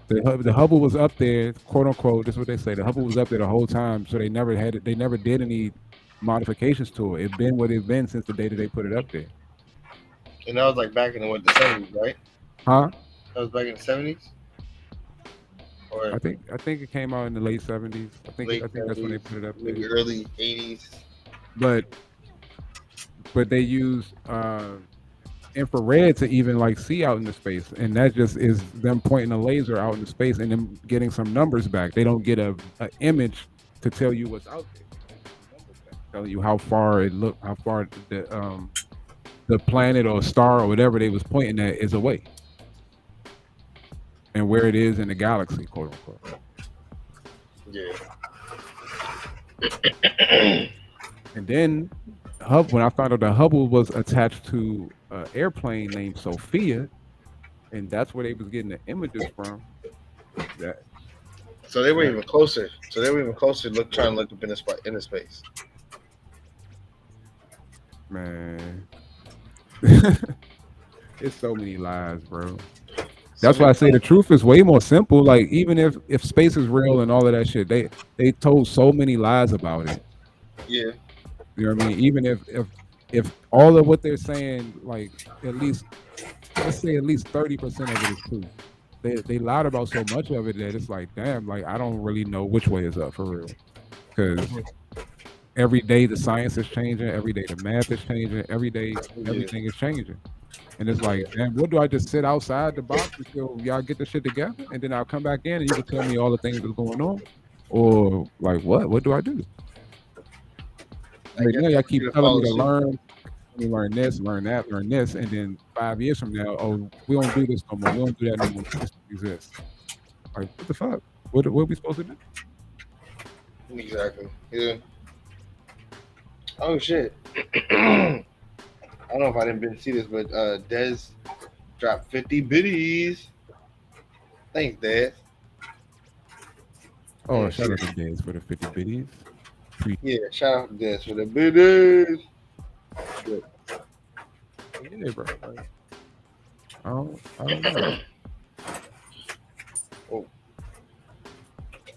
The Hubble was up there, quote unquote. This is what they say. The Hubble was up there the whole time, so they never had it. They never did any modifications to it. It's been what it's been since the day that they put it up there. And that was like back in the 70s, right? Huh? That was back in the 70s. Or I think it came out in the late 70s. I think that's when they put it up there. maybe early 80s. But they use infrared to even like see out into space, and that just is them pointing a laser out into space and them getting some numbers back. They don't get a image to tell you what's out there. Telling you how far it looked, how far the planet or star or whatever they was pointing at is away, and where it is in the galaxy, quote unquote. Yeah. And then when I found out that Hubble was attached to an airplane named Sophia, and that's where they was getting the images from. So they were even closer. Trying to look up in the space. Man, it's so many lies, bro. That's why I say the truth is way more simple. Like even if space is real and all of that shit, they told so many lies about it. Yeah. You know what I mean? Even if all of what they're saying, like at least let's say at least 30% of it is true. They lied about so much of it that it's like, damn, like I don't really know which way is up for real. Because every day the science is changing, every day the math is changing, every day everything is changing. And it's like, damn, what do I just sit outside the box until y'all get the shit together? And then I'll come back in and you can tell me all the things that's going on? Or like what? What do I do? Right now, y'all keep telling me to learn this, learn that, learn this, and then 5 years from now, oh, we don't do this no more. We don't do that no more. This exists. Like, what the fuck? What are we supposed to do? Exactly. Yeah. Oh shit. I don't know if I didn't see this, but Dez dropped 50 biddies. Thanks, Dez. Oh, shout out to Dez for the 50 biddies. Yeah, shout out to Dez for the biddies. Yeah, bro. I don't know. Oh.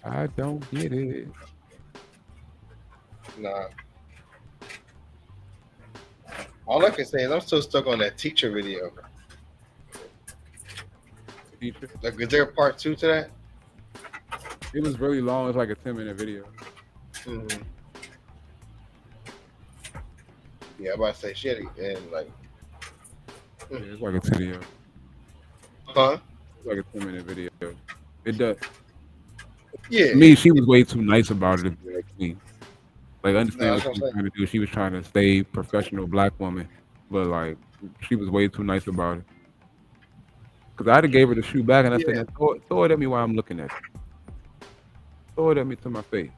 I don't get it. Nah. All I can say is I'm still stuck on that teacher video. Teacher? Like, is there a part 2 to that? It was really long. It's like a 10-minute video. Mm-hmm. Yeah, I'm about to say shit and like. Yeah, it's like a video. Huh? It's like a 10-minute video. It does. Yeah. To me, she was way too nice about it. If you ask me. Like, understand what she was trying to do. She was trying to stay professional black woman, but like, she was way too nice about it. Cause I gave her the shoe back, and I said, "Throw it at me while I'm looking at it. Throw it at me to my face."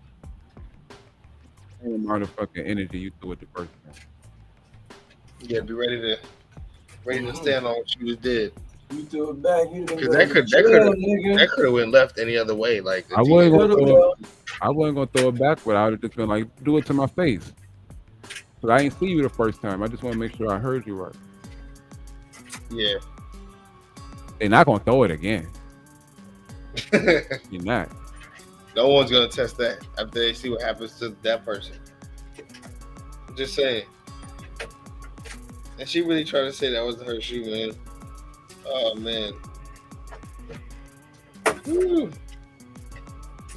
Same amount of fucking energy you threw at the first time. Yeah, be ready to stand on what you just did. You threw it back. Because that could have went left any other way. Like I wasn't gonna throw it back, but I would have just been like, "Do it to my face." But I didn't see you the first time. I just want to make sure I heard you right. Yeah. They're not gonna throw it again. You're not. No one's gonna test that after they see what happens to that person. Just saying. And she really tried to say that was her shoe, man. Oh man. Woo.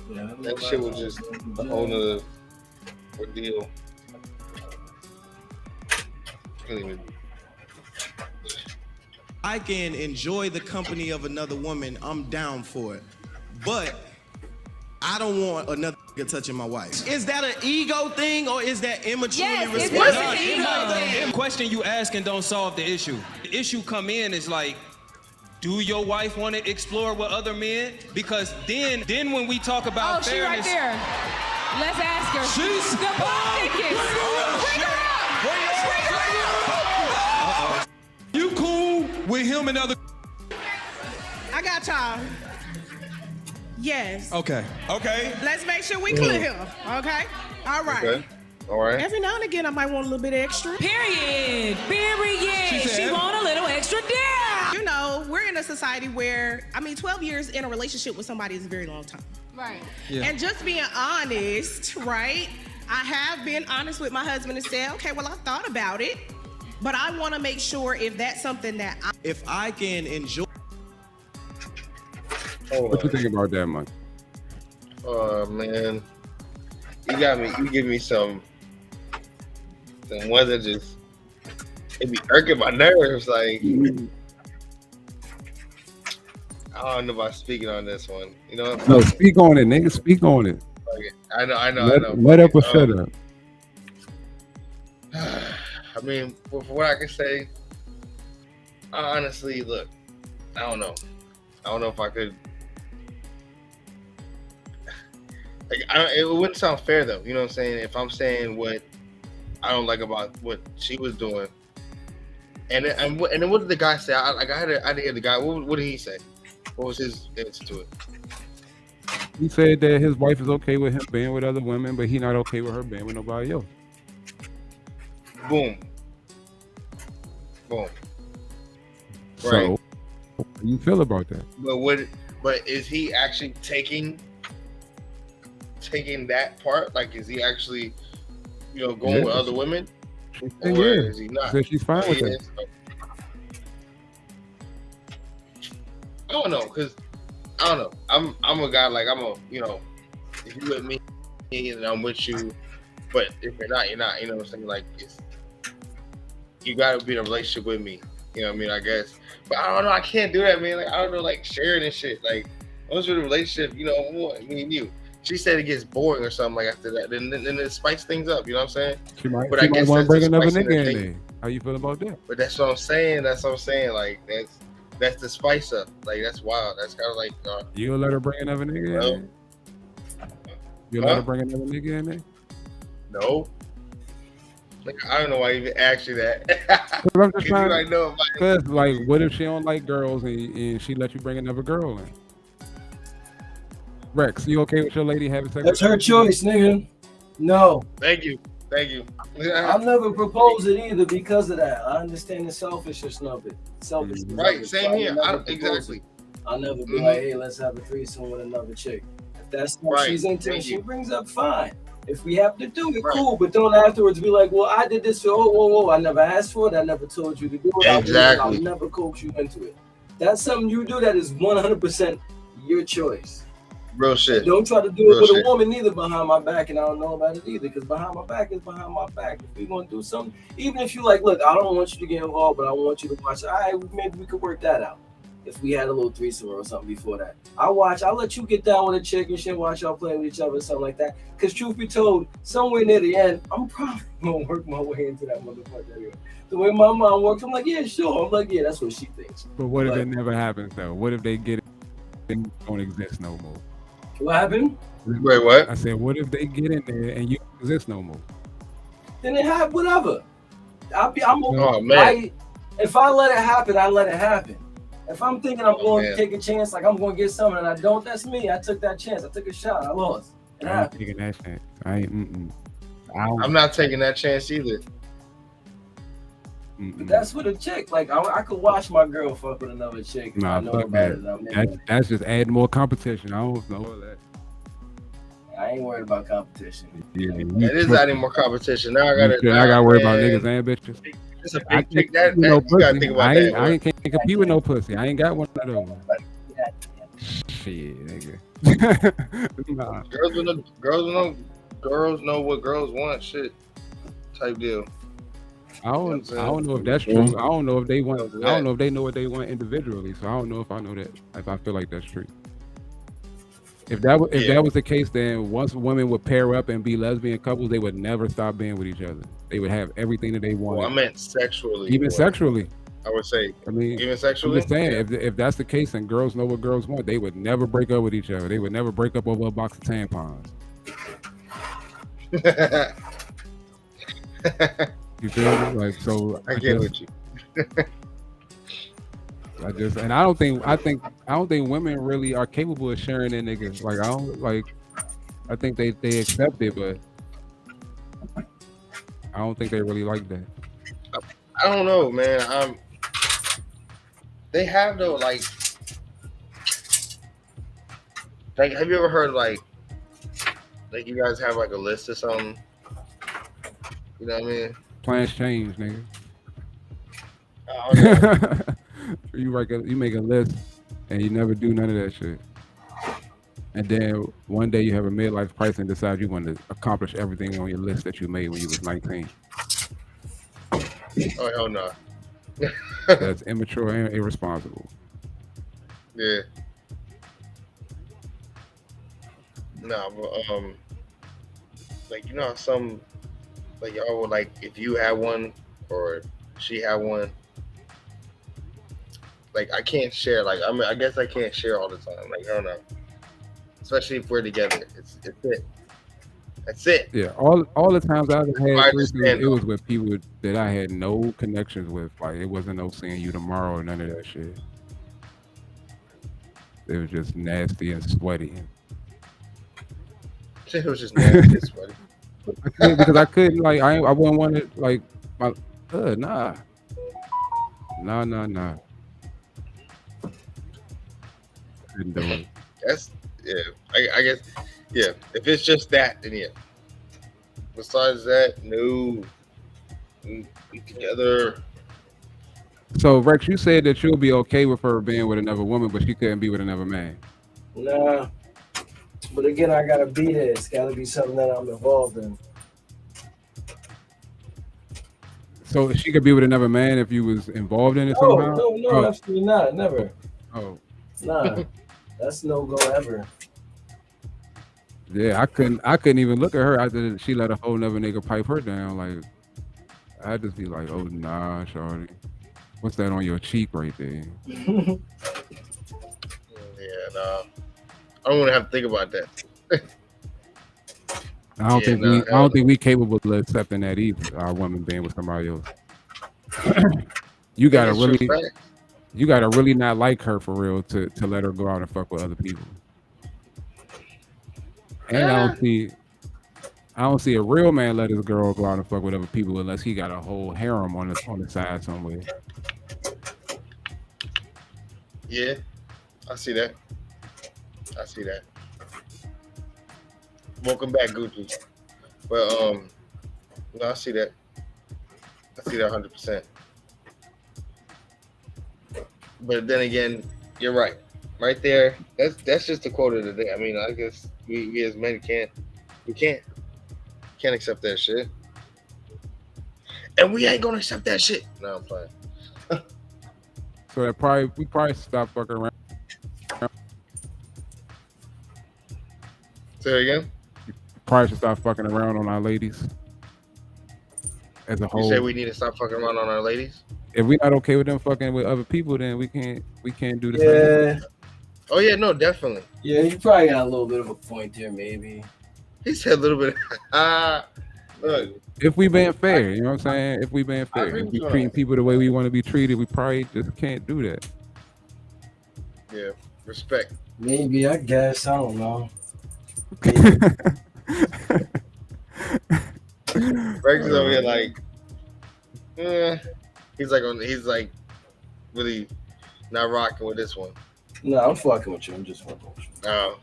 Yeah, that shit was just a whole nother ordeal. I can enjoy the company of another woman, I'm down for it. But I don't want another nigga touching my wife. Is that an ego thing or is that immaturity? It's an ego thing. Question you ask and don't solve the issue. The issue come in is like, do your wife want to explore with other men? Because then when we talk about fairness, she right there. Let's ask her. She's the tickets. Bring her up. You cool with him and other? I got time. Yes. Okay. Okay. Let's make sure we clear here. Okay. All right. Okay. All right. Every now and again, I might want a little bit extra. Period. She want a little extra dick. You know, we're in a society where, 12 years in a relationship with somebody is a very long time. Right. Yeah. And just being honest, right? I have been honest with my husband and said, okay, well, I thought about it, but I want to make sure if that's something that if I can enjoy. What you think about that, Mike? Oh man, you give me some ones that just it be irking my nerves. Like I don't know about speaking on this one. You know what I'm No, saying? speak on it, nigga. Speak on it. Like, I know. Let up or shut up. I mean, for what I can say, honestly, look, I don't know. I don't know if I could. Like, it wouldn't sound fair though. You know what I'm saying? If I'm saying what I don't like about what she was doing, and then what did the guy say? I didn't hear the guy. What did he say? What was his answer to it? He said that his wife is okay with him being with other women, but he not okay with her being with nobody else. Boom. Right. So, how you feel about that? But is he actually taking that part? Like, is he actually, going with other women? Or is he not? So she's fine with it. I don't know, cause I don't know. I'm a guy like if you with me and I'm with you, but if you're not, you're not. You know what I'm saying? Like you gotta be in a relationship with me. You know what I mean? I guess. But I don't know. I can't do that, man. Like I don't know, like sharing and shit. Like once we're in a relationship, me and you. She said it gets boring or something like after that. Then it spice things up. You know what I'm saying? She might I guess want to bring another spicing nigga the in thing. there. How you feel about that? But that's what I'm saying. Like that's the spice up. Like that's wild. That's kind of like. You'll let her bring another nigga in there? You'll let her bring another nigga in there? No. Like, I don't know why I even asked you that. I'm just trying I know Cause like, what if she don't like girls and she let you bring another girl in? Rex, you okay with your lady having sex? That's her choice, nigga. No. Thank you. I'll never propose it either because of that. I understand the selfishness of it. Selfishness. Right, same here. Exactly. I'll never be like, hey, let's have a threesome with another chick. If that's what she's into and she brings up, fine. If we have to do it, cool. But don't afterwards be like, well, I did this for, whoa. I never asked for it. I never told you to do it. Exactly. I'll never coax you into it. That's something you do that is 100% your choice. Real shit. Don't try to do it with a woman either behind my back, and I don't know about it either, because behind my back is behind my back. If we're gonna do something, even if you like, look, I don't want you to get involved, but I want you to watch. All right, maybe we could work that out. If we had a little threesome or something before that, I'll let you get down with a chick and shit, watch y'all play with each other or something like that. Because truth be told, somewhere near the end, I'm probably gonna work my way into that motherfucker anyway. The way my mom works, I'm like, yeah, sure. I'm like, yeah, that's what she thinks. But what if it never happens though? What if they get it and don't exist no more? What happened? Wait, what? I said, what if they get in there and you don't exist no more? Then they have whatever. Oh man. If I let it happen, I let it happen. If I'm thinking I'm going to take a chance, like I'm going to get something and I don't, that's me. I took that chance. I took a shot. I lost. I ain't taking that chance. I'm not taking that chance either. But that's with a chick. Like I could watch my girl fuck with another chick. Nah, I know fuck about it. that's just adding more competition. I don't know that. I ain't worried about competition. Yeah, It is adding more competition. Now I gotta worry about niggas and bitches. It's a big chick. That you gotta think about that. I can't compete with no pussy. I ain't got one of those. Shit, nigga. Nah. Girls know what girls want. Shit, type deal. I don't know if that's true. I don't know if they want. I don't know if they know what they want individually. So I don't know if I know that. If I feel like that's true. If that was the case, then once women would pair up and be lesbian couples, they would never stop being with each other. They would have everything that they wanted. Well, I meant sexually. Even sexually. I would say. I mean, even sexually. I'm just saying, if that's the case and girls know what girls want, they would never break up with each other. They would never break up over a box of tampons. You feel me? Like, so I get with you. I don't think women really are capable of sharing their niggas. Like I think they accept it, but I don't think they really like that. I don't know, man. They have though, like have you ever heard like you guys have like a list or something? You know what I mean? Plans change, nigga. Oh, okay. You make a list and you never do none of that shit. And then one day you have a midlife crisis and decide you want to accomplish everything on your list that you made when you was 19. Oh hell no. That's immature and irresponsible. Yeah. No, but like you know how some like y'all would like if you had one or she had one. Like I can't share. Like I guess I can't share all the time. Like I don't know. Especially if we're together. It's it. That's it. Yeah, all the times I've had understand, it was with people that I had no connections with. Like it wasn't no seeing you tomorrow or none of that shit. It was just nasty and sweaty. It was just nasty and sweaty. Because I couldn't I wouldn't want it like my nah. Couldn't do it. That's I guess yeah. If it's just that, then yeah. Besides that, no. We together. So Rex, you said that you'll be okay with her being with another woman, but she couldn't be with another man. Nah. But again, I gotta be there. It's gotta be something that I'm involved in. So she could be with another man if you was involved in it somehow? No, absolutely not. Never. Oh. Nah. That's no go ever. Yeah, I couldn't even look at her after she let a whole nother nigga pipe her down. Like I'd just be like, oh nah, shorty. What's that on your cheek right there? Yeah, nah. I don't want to have to think about that. I don't think we capable of accepting that either. Our woman being with somebody else. You gotta really not like her for real to let her go out and fuck with other people. And I don't see a real man let his girl go out and fuck with other people unless he got a whole harem on the side somewhere. Yeah, I see that. Welcome back, Gucci. But no, I see that. 100%. But then again, you're right. Right there, that's just the quote of the day. I mean, I guess we as men can't accept that shit. And we ain't gonna accept that shit. No, I'm playing. So we probably stop fucking around. Say it again. Probably should stop fucking around on our ladies as a whole. You say we need to stop fucking around on our ladies? If we're not okay with them fucking with other people, then we can't do the same. Oh yeah, no, definitely. Yeah, you probably got a little bit of a point there, maybe. He said a little bit. Look, if we being fair, you know what I'm saying? If we being fair, if we treating people the way we want to be treated, we probably just can't do that. Yeah, respect. Maybe, I guess. I don't know. Rex is over here like, he's like really not rocking with this one. No, I'm fucking with you. I'm just fucking with you. Oh.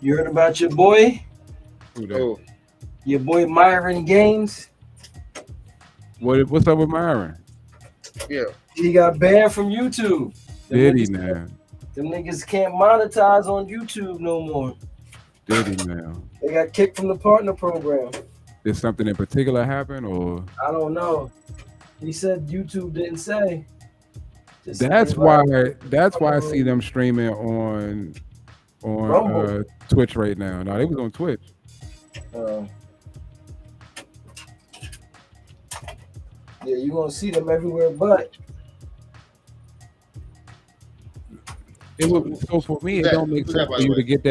You heard about your boy? Who that? Your boy Myron Gaines? What's up with Myron? Yeah. He got banned from YouTube. Did he now? Them niggas can't monetize on YouTube no more. Did he now? They got kicked from the partner program. Did something in particular happen, or? I don't know. He said YouTube didn't say. That's why I see them streaming on Twitch right now. No, they was on Twitch. Yeah, you're gonna see them everywhere, but It would. So for me, it don't make sense for you to get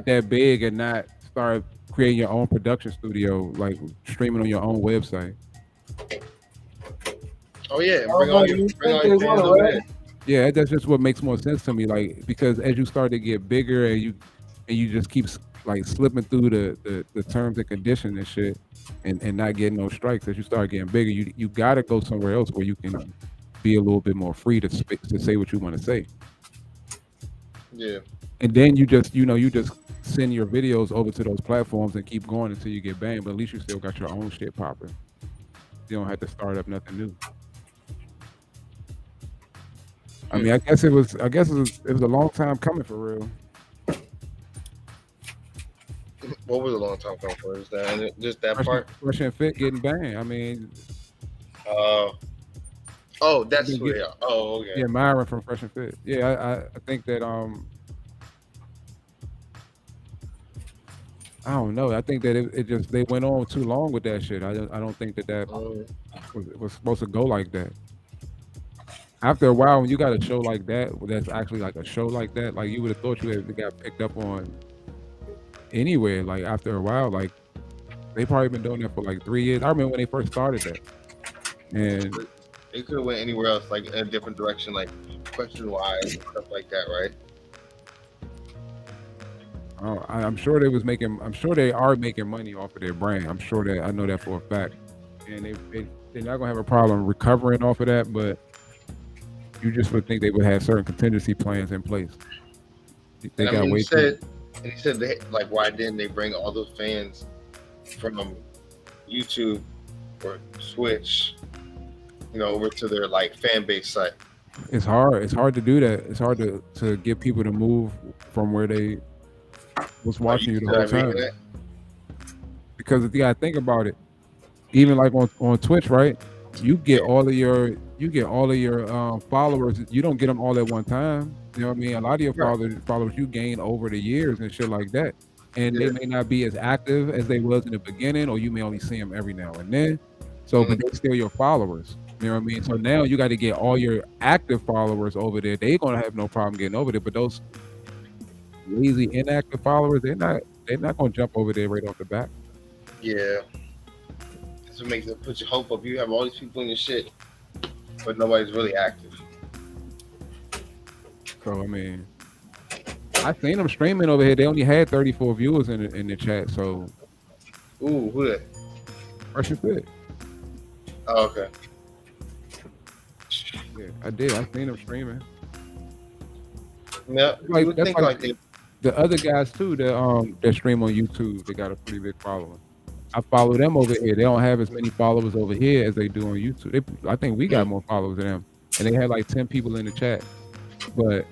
that big and not start creating your own production studio, like streaming on your own website. Oh yeah, bring all your fans over there. Yeah, that's just what makes more sense to me. Like, because as you start to get bigger and you just keep like slipping through the terms and conditions and shit, and not getting no strikes. As you start getting bigger, you gotta go somewhere else where you can be a little bit more free to say what you want to say. Yeah. And then you just send your videos over to those platforms and keep going until you get banned. But at least you still got your own shit popping. You don't have to start up nothing new. I mean, I guess it was a long time coming for real. What was a long time coming for? Is that just that part? Fresh and Fit getting banned. I mean. Oh, that's who they are. Oh, okay. Yeah, Myron from Fresh and Fit. Yeah, I think that I don't know. I think that it just they went on too long with that shit. I don't think that was supposed to go like that. After a while, when you got a show like that, that's actually like a show like that, like you would have thought you had got picked up on anywhere. Like after a while, like they probably been doing that for like 3 years. I remember when they first started that, and they could have went anywhere else, like in a different direction, like question-wise and stuff like that, right? Oh, I'm sure they was making. I'm sure they are making money off of their brand. I'm sure that I know that for a fact, and they're not gonna have a problem recovering off of that. But you just would think they would have certain contingency plans in place. They got way too. And he said, like, why didn't they bring all those fans from YouTube or Twitch, over to their like fan base site? It's hard. It's hard to do that. It's hard to get people to move from where they was watching you the whole time. Because if you gotta think about it, even like on Twitch, right? You get all of your followers. You don't get them all at one time. You know what I mean? A lot of your followers you gain over the years and shit like that. And they may not be as active as they was in the beginning, or you may only see them every now and then. So, but they're still your followers. You know what I mean? So now you got to get all your active followers over there. They're gonna have no problem getting over there. But those lazy, inactive followers, they're not gonna jump over there right off the bat. Yeah. That's what makes it put your hope up. You have all these people in your shit, but nobody's really active. So I mean, I seen them streaming over here. They only had 34 viewers in the chat. So, ooh, who that? Fresh and Fit. Oh, okay. Yeah, I did. I seen them streaming. Yeah, that's like the other guys too that stream on YouTube. They got a pretty big following. I follow them over here. They don't have as many followers over here as they do on YouTube. I think we got more followers than them, and they had like 10 people in the chat. But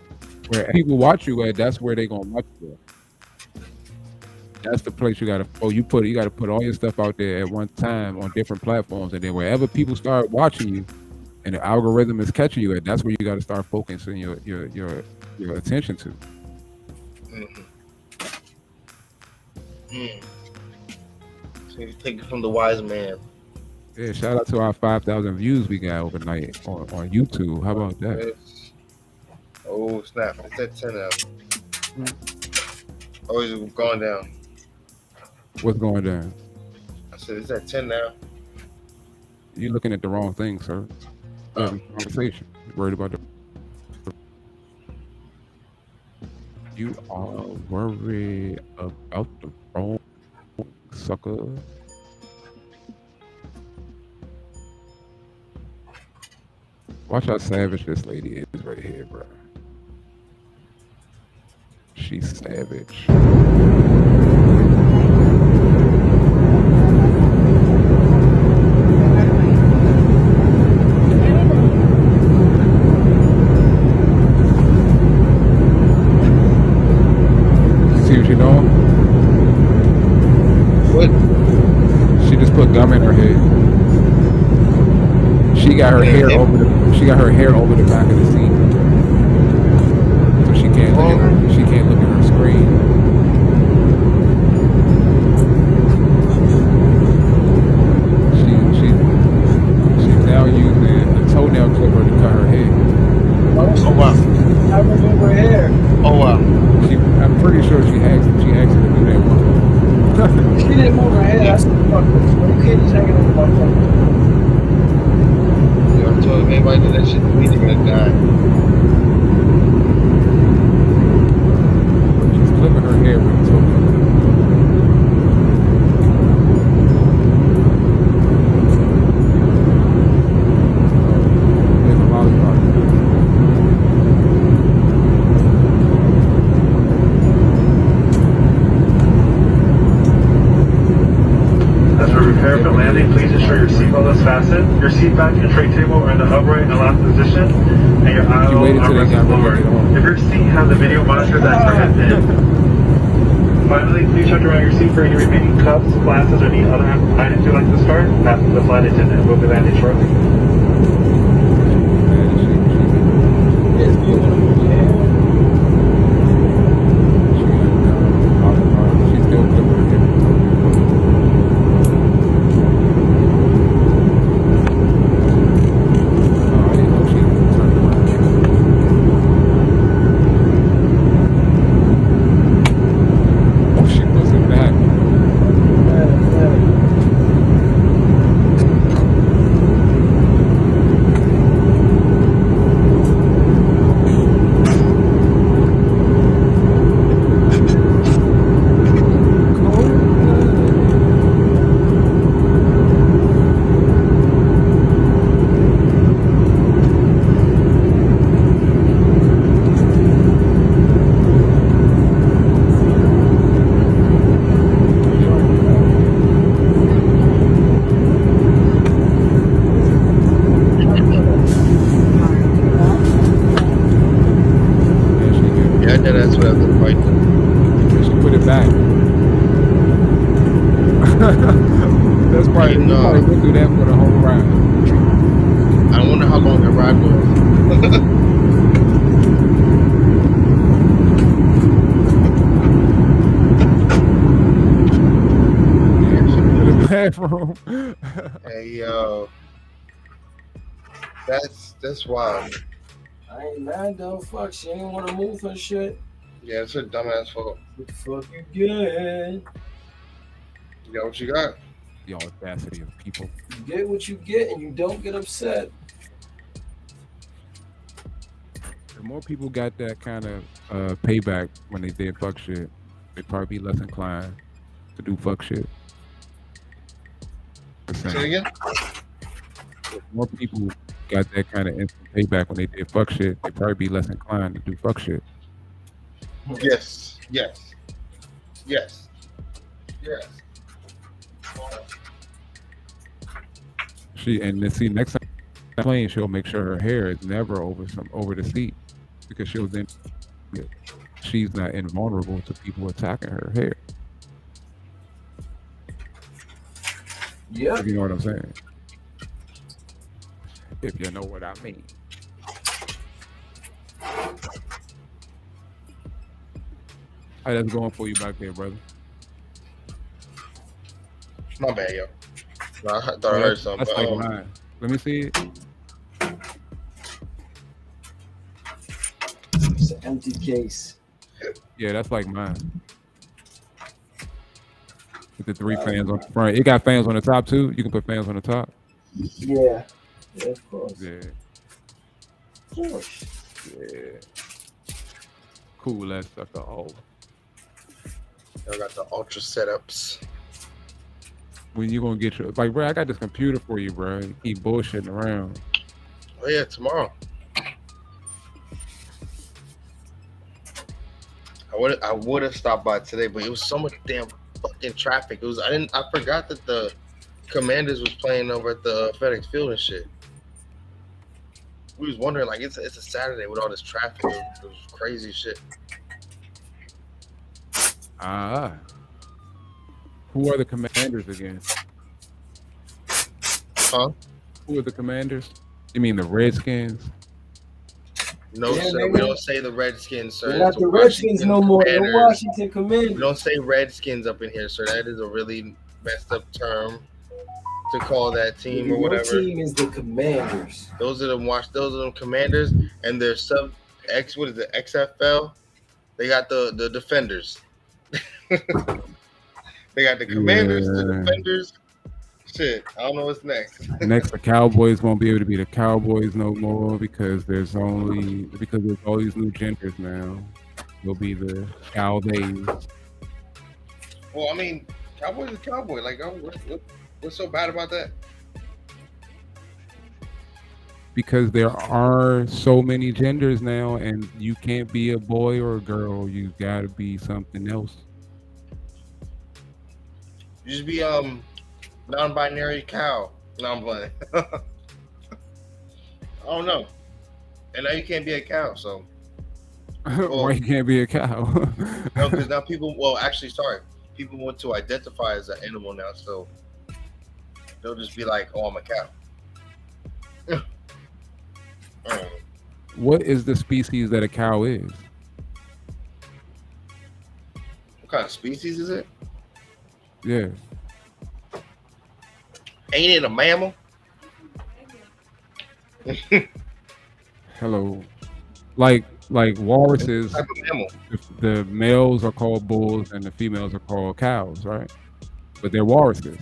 where people watch you at, that's where they gonna watch you at. That's the place you gotta. You gotta put all your stuff out there at one time on different platforms, and then wherever people start watching you, and the algorithm is catching you at, that's where you gotta start focusing your attention to. So you take it from the wise man. Yeah, shout out to our 5,000 views we got overnight on YouTube. How about that? Oh snap! It's at 10 now. Oh, it's going down. What's going down? I said it's at 10 now. You're looking at the wrong thing, sir. Conversation. You're worried about the. You are worried about the wrong sucker. Watch how savage this lady is right here, bro. She's savage. See what she doing? What? She just put gum in her head. She got her hair over the back of the seat, so she can't look at her screen. She's now using a toenail clipper to cut her hair. Oh wow! I remember her hair. She didn't move her head. I said, fuck this. When the kid is hanging over my fucking. Yo, I told him anybody did that shit to me, they're gonna die. She's flipping her hair when it's over. There's a lot of talk. As we prepare for landing, please ensure your seatbelt is fastened, your seat back and tray table are in the upright and locked position, and your aisle armrest is lowered. If your seat has a video monitor that's turned in. Finally, please check around your seat for any remaining cups, glasses, or any other items you'd like to start. After the flight attendant will be landing shortly. She's still flipping her hair. Yeah, that's what I've been fighting. She put it back. That's probably, you probably went through that for the whole ride. I wonder how long that ride was. Bathroom. Hey yo, that's wild. I ain't mad though. Fuck, she ain't want to move her shit. Yeah, it's her dumbass fault. What the fuck you get? You got what you got. The audacity of people. You get what you get, and you don't get upset. If more people got that kind of payback when they did fuck shit, they'd probably be less inclined to do fuck shit. Say again? If more people got that kind of instant payback when they did fuck shit, they'd probably be less inclined to do fuck shit. Yes. Next time playing, she'll make sure her hair is never over the seat, because she's not invulnerable to people attacking her hair. Yeah. You know what I'm saying? If you know what I mean. How that's going for you back there, brother? My bad, yo. No, I thought I heard something. That's like mine. Let me see it. It's an empty case. Yeah, that's like mine. With the 3 fans on the front. It got fans on the top too. You can put fans on the top. Yeah. Yeah, of course. Yeah. Of course. Yeah. Cool ass sucker. Oh. I got the ultra setups. When you gonna get your, like, bro, I got this computer for you, bro. You keep bullshitting around. Oh yeah, tomorrow. I would have stopped by today, but it was so much damn fucking traffic. I forgot that the Commanders was playing over at the FedEx Field and shit. We was wondering, like, it's a Saturday with all this traffic. It was crazy shit. Who are the Commanders again? Huh? Who are the Commanders? You mean the Redskins? No, Yeah, sir. We don't say the Redskins, sir. They're not It's the Redskins no more. The Commanders. Washington Commanders. We don't say Redskins up in here, sir. That is a really messed up term to call that team or whatever. Your team is the Commanders. Those are the Commanders, and their what is it, XFL? They got the Defenders. They got the Commanders, the Yeah. Defenders. Shit, I don't know what's next. Next, the Cowboys won't be able to be the Cowboys no more because there's all these new genders now. They'll be the Cowboys. Well, I mean, Cowboys is Cowboy. Like, what's so bad about that? Because there are so many genders now, and you can't be a boy or a girl. You gotta be something else. You just be non-binary cow. No, I'm playing. I don't know. And now you can't be a cow, so. Why you can't be a cow? No, because now people. Well, actually, sorry. People want to identify as an animal now, so they'll just be like, "Oh, I'm a cow." What is the species that a cow is? What kind of species is it? Yeah. Ain't it a mammal? Hello. Like walruses, the males are called bulls and the females are called cows, right? But they're walruses.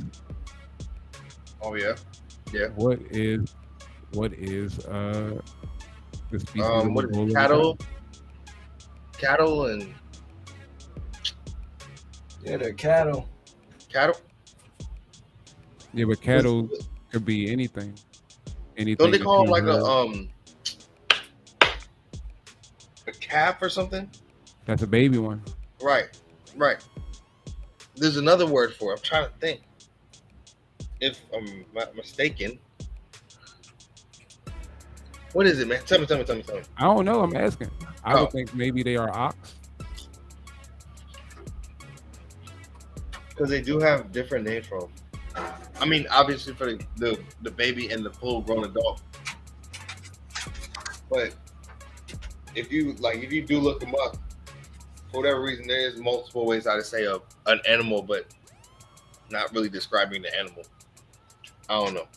Oh yeah, yeah. What is the species of What the bull is and the cattle? Cattle and Yeah, they're cattle. cattle. Yeah, but cattle could be anything. Anything. Don't they that call them you like heard. a calf or something? That's a baby one. Right, right. There's another word for it. I'm trying to think. If I'm not mistaken. What is it, man? Tell me. I don't know. I'm asking. I Oh. would think maybe they are ox. Because they do have different names for them. I mean, obviously for the baby and the full-grown adult. But if you do look them up, for whatever reason, there is multiple ways how to say an animal, but not really describing the animal. I don't know.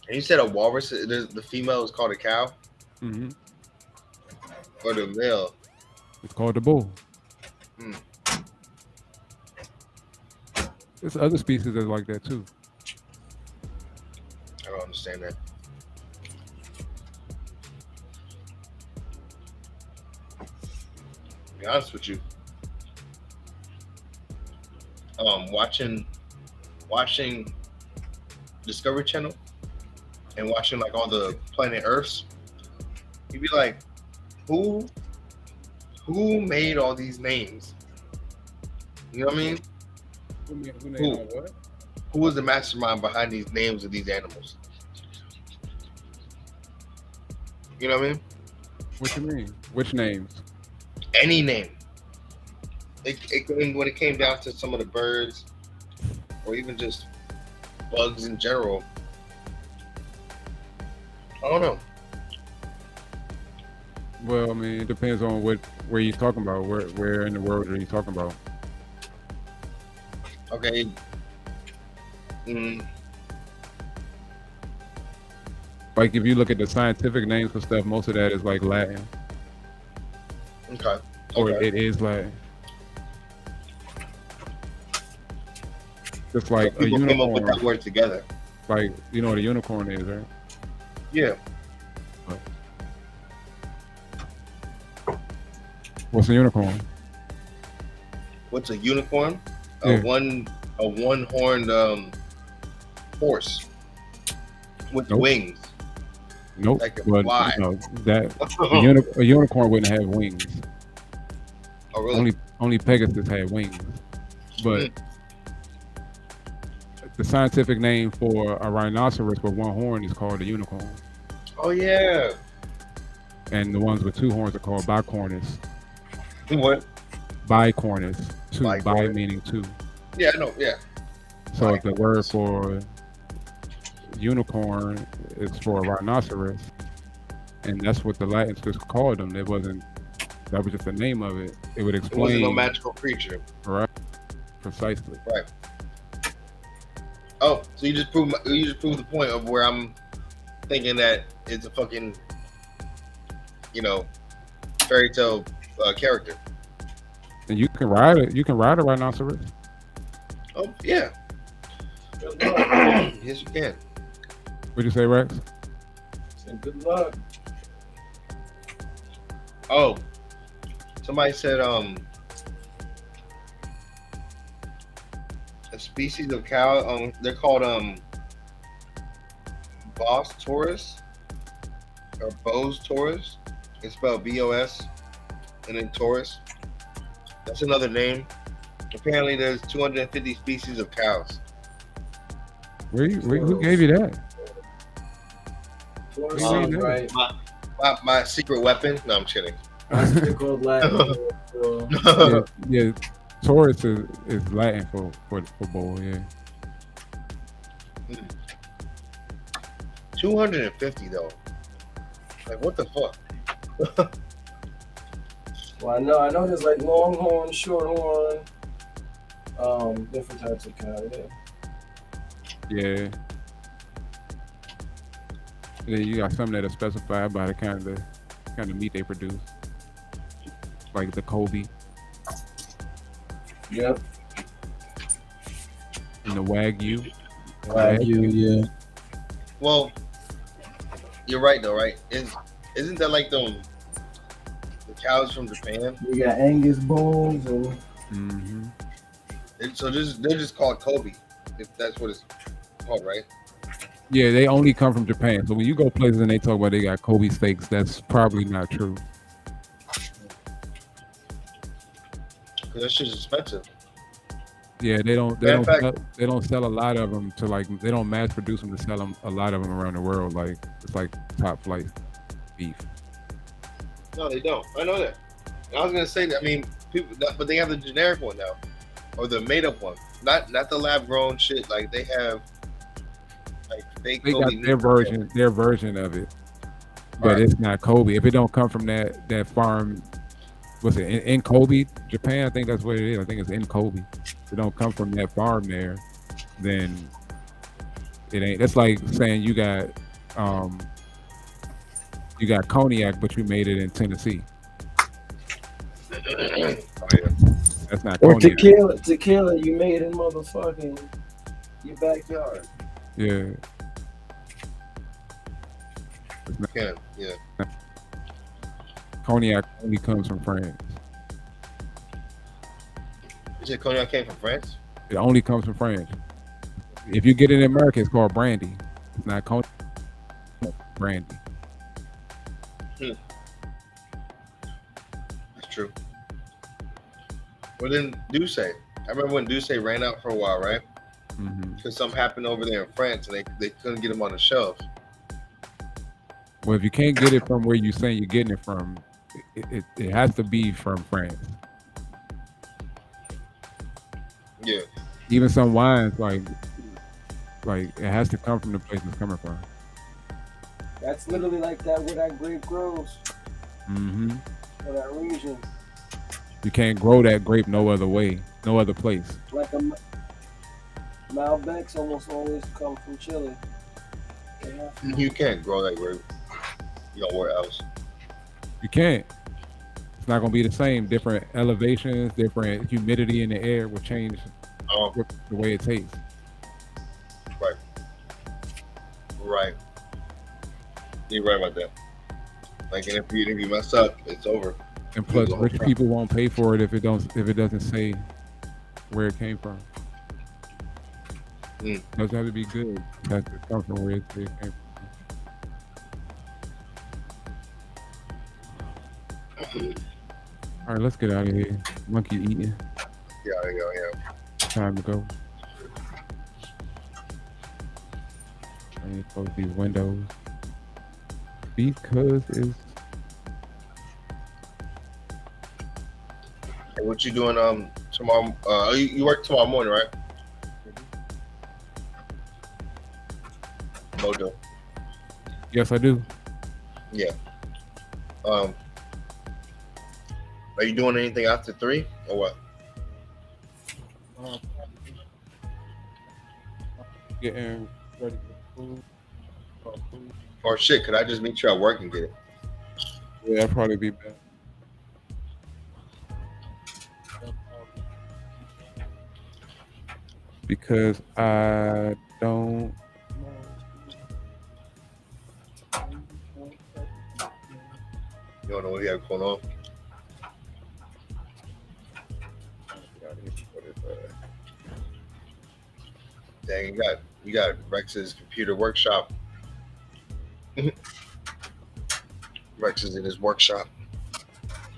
And you said a walrus. The female is called a cow, Mm-hmm. or the male. It's called the bull. Hmm. There's other species that's like that too. I don't understand that. To be honest with you, watching Discovery Channel and watching like all the planet Earths, you'd be like, who made all these names? You know what I mean? Who was the mastermind behind these names of these animals? You know what I mean? What you mean? Which names? Any name. When it came down to some of the birds, or even just bugs in general, I don't know. Well, I mean, it depends on where you're talking about. Where in the world are you talking about? Okay. Like if you look at the scientific names for stuff, most of that is like Latin. Okay. Or it is Latin. Just like a People came up with that unicorn. word together. Like, you know what a unicorn is, right? Yeah. What's a unicorn? What's a unicorn? Yeah. A one-horned horse with wings. Nope. That can But fly. no, a unicorn wouldn't have wings. Oh, really? Only Pegasus had wings. But the scientific name for a rhinoceros with one horn is called a unicorn. Oh yeah. And the ones with two horns are called bicornus. What? Bicornus. Two. Bi Bicornus. meaning two. Yeah, I know. Yeah. So the word for unicorn is for a rhinoceros, and that's what the Latins just called them. That was just the name of it. It would explain. It wasn't no magical creature. Right. Precisely. Right. Oh, so you just proved the point of where I'm thinking that it's a fucking, fairy tale character. And you can ride it. You can ride a rhinoceros. Oh yeah. Yes, you can. What'd you say, Rex? Good luck. Oh, somebody said a species of cow. They're called Bos taurus or Bos taurus. It's spelled BOS and then Taurus. That's another name. Apparently, there's 250 species of cows. Who gave you that? Right. My secret weapon. No, I'm kidding. yeah, Taurus is Latin for bull. Yeah. 250 though. Like what the fuck? Well, I know there's like longhorn, shorthorn, different types of cow. Yeah. And then you got some that are specified by the kind of meat they produce, like the Kobe. Yep. And the Wagyu. Yeah. Well, you're right though, right? Isn't that like the cows from Japan? We got Angus bulls and. Mm-hmm. So they're just called Kobe, if that's what it's called, right? Yeah, they only come from Japan. So when you go places and they talk about they got Kobe steaks, that's probably not true. Because that shit's expensive. Yeah, they don't sell a lot of them to like, they don't mass produce them to sell them, a lot of them around the world. Like it's like top flight beef. No, they don't. I know that. I was gonna say that. I mean, people, but they have the generic one now, or the made up one. Not the lab grown shit. Like they have like fake. They Kobe got their version of it, but Right. it's not Kobe. If it don't come from that farm, what's it in Kobe, Japan? I think that's what it is. I think it's in Kobe. If it don't come from that farm there, then it ain't. That's like saying you got cognac, but you made it in Tennessee. That's not Or cognac. tequila you made in motherfucking your backyard. Yeah. Yeah. Cognac only comes from France. You said cognac came from France? It only comes from France. If you get it in America, it's called brandy. It's not cognac. Brandy. That's true. Well, then Douce. I remember when Douce ran out for a while, right? Mm-hmm. Because something happened over there in France, and they couldn't get them on the shelves. Well, if you can't get it from where you're saying you're getting it from, it has to be from France. Yeah. Even some wines, like it has to come from the place it's coming from. That's literally like that where that grape grows. Mm-hmm. For that region. You can't grow that grape no other way, no other place. Like a Malbecs almost always come from Chile. You can't grow that grape. You know where else? You can't. It's not gonna be the same. Different elevations, different humidity in the air will change the way it tastes. Right. Right. You're right about that. Like, and if you mess up, it's over. And plus, rich people won't pay for it if it doesn't say where it came from. It doesn't have to be good. It has to come from where it came from. All right, let's get out of here. Monkey eating. Yeah. Time to go. I need to close these windows because it's. Hey, what you doing tomorrow? You work tomorrow morning, right? Mojo. Yes, I do. Yeah. Are you doing anything after 3 or what? Getting ready for food. Or shit, could I just meet you at work and get it? Yeah, that'd probably be better. because I don't. You don't know what he had going on? Dang, you got Rex's computer workshop. Rex is in his workshop.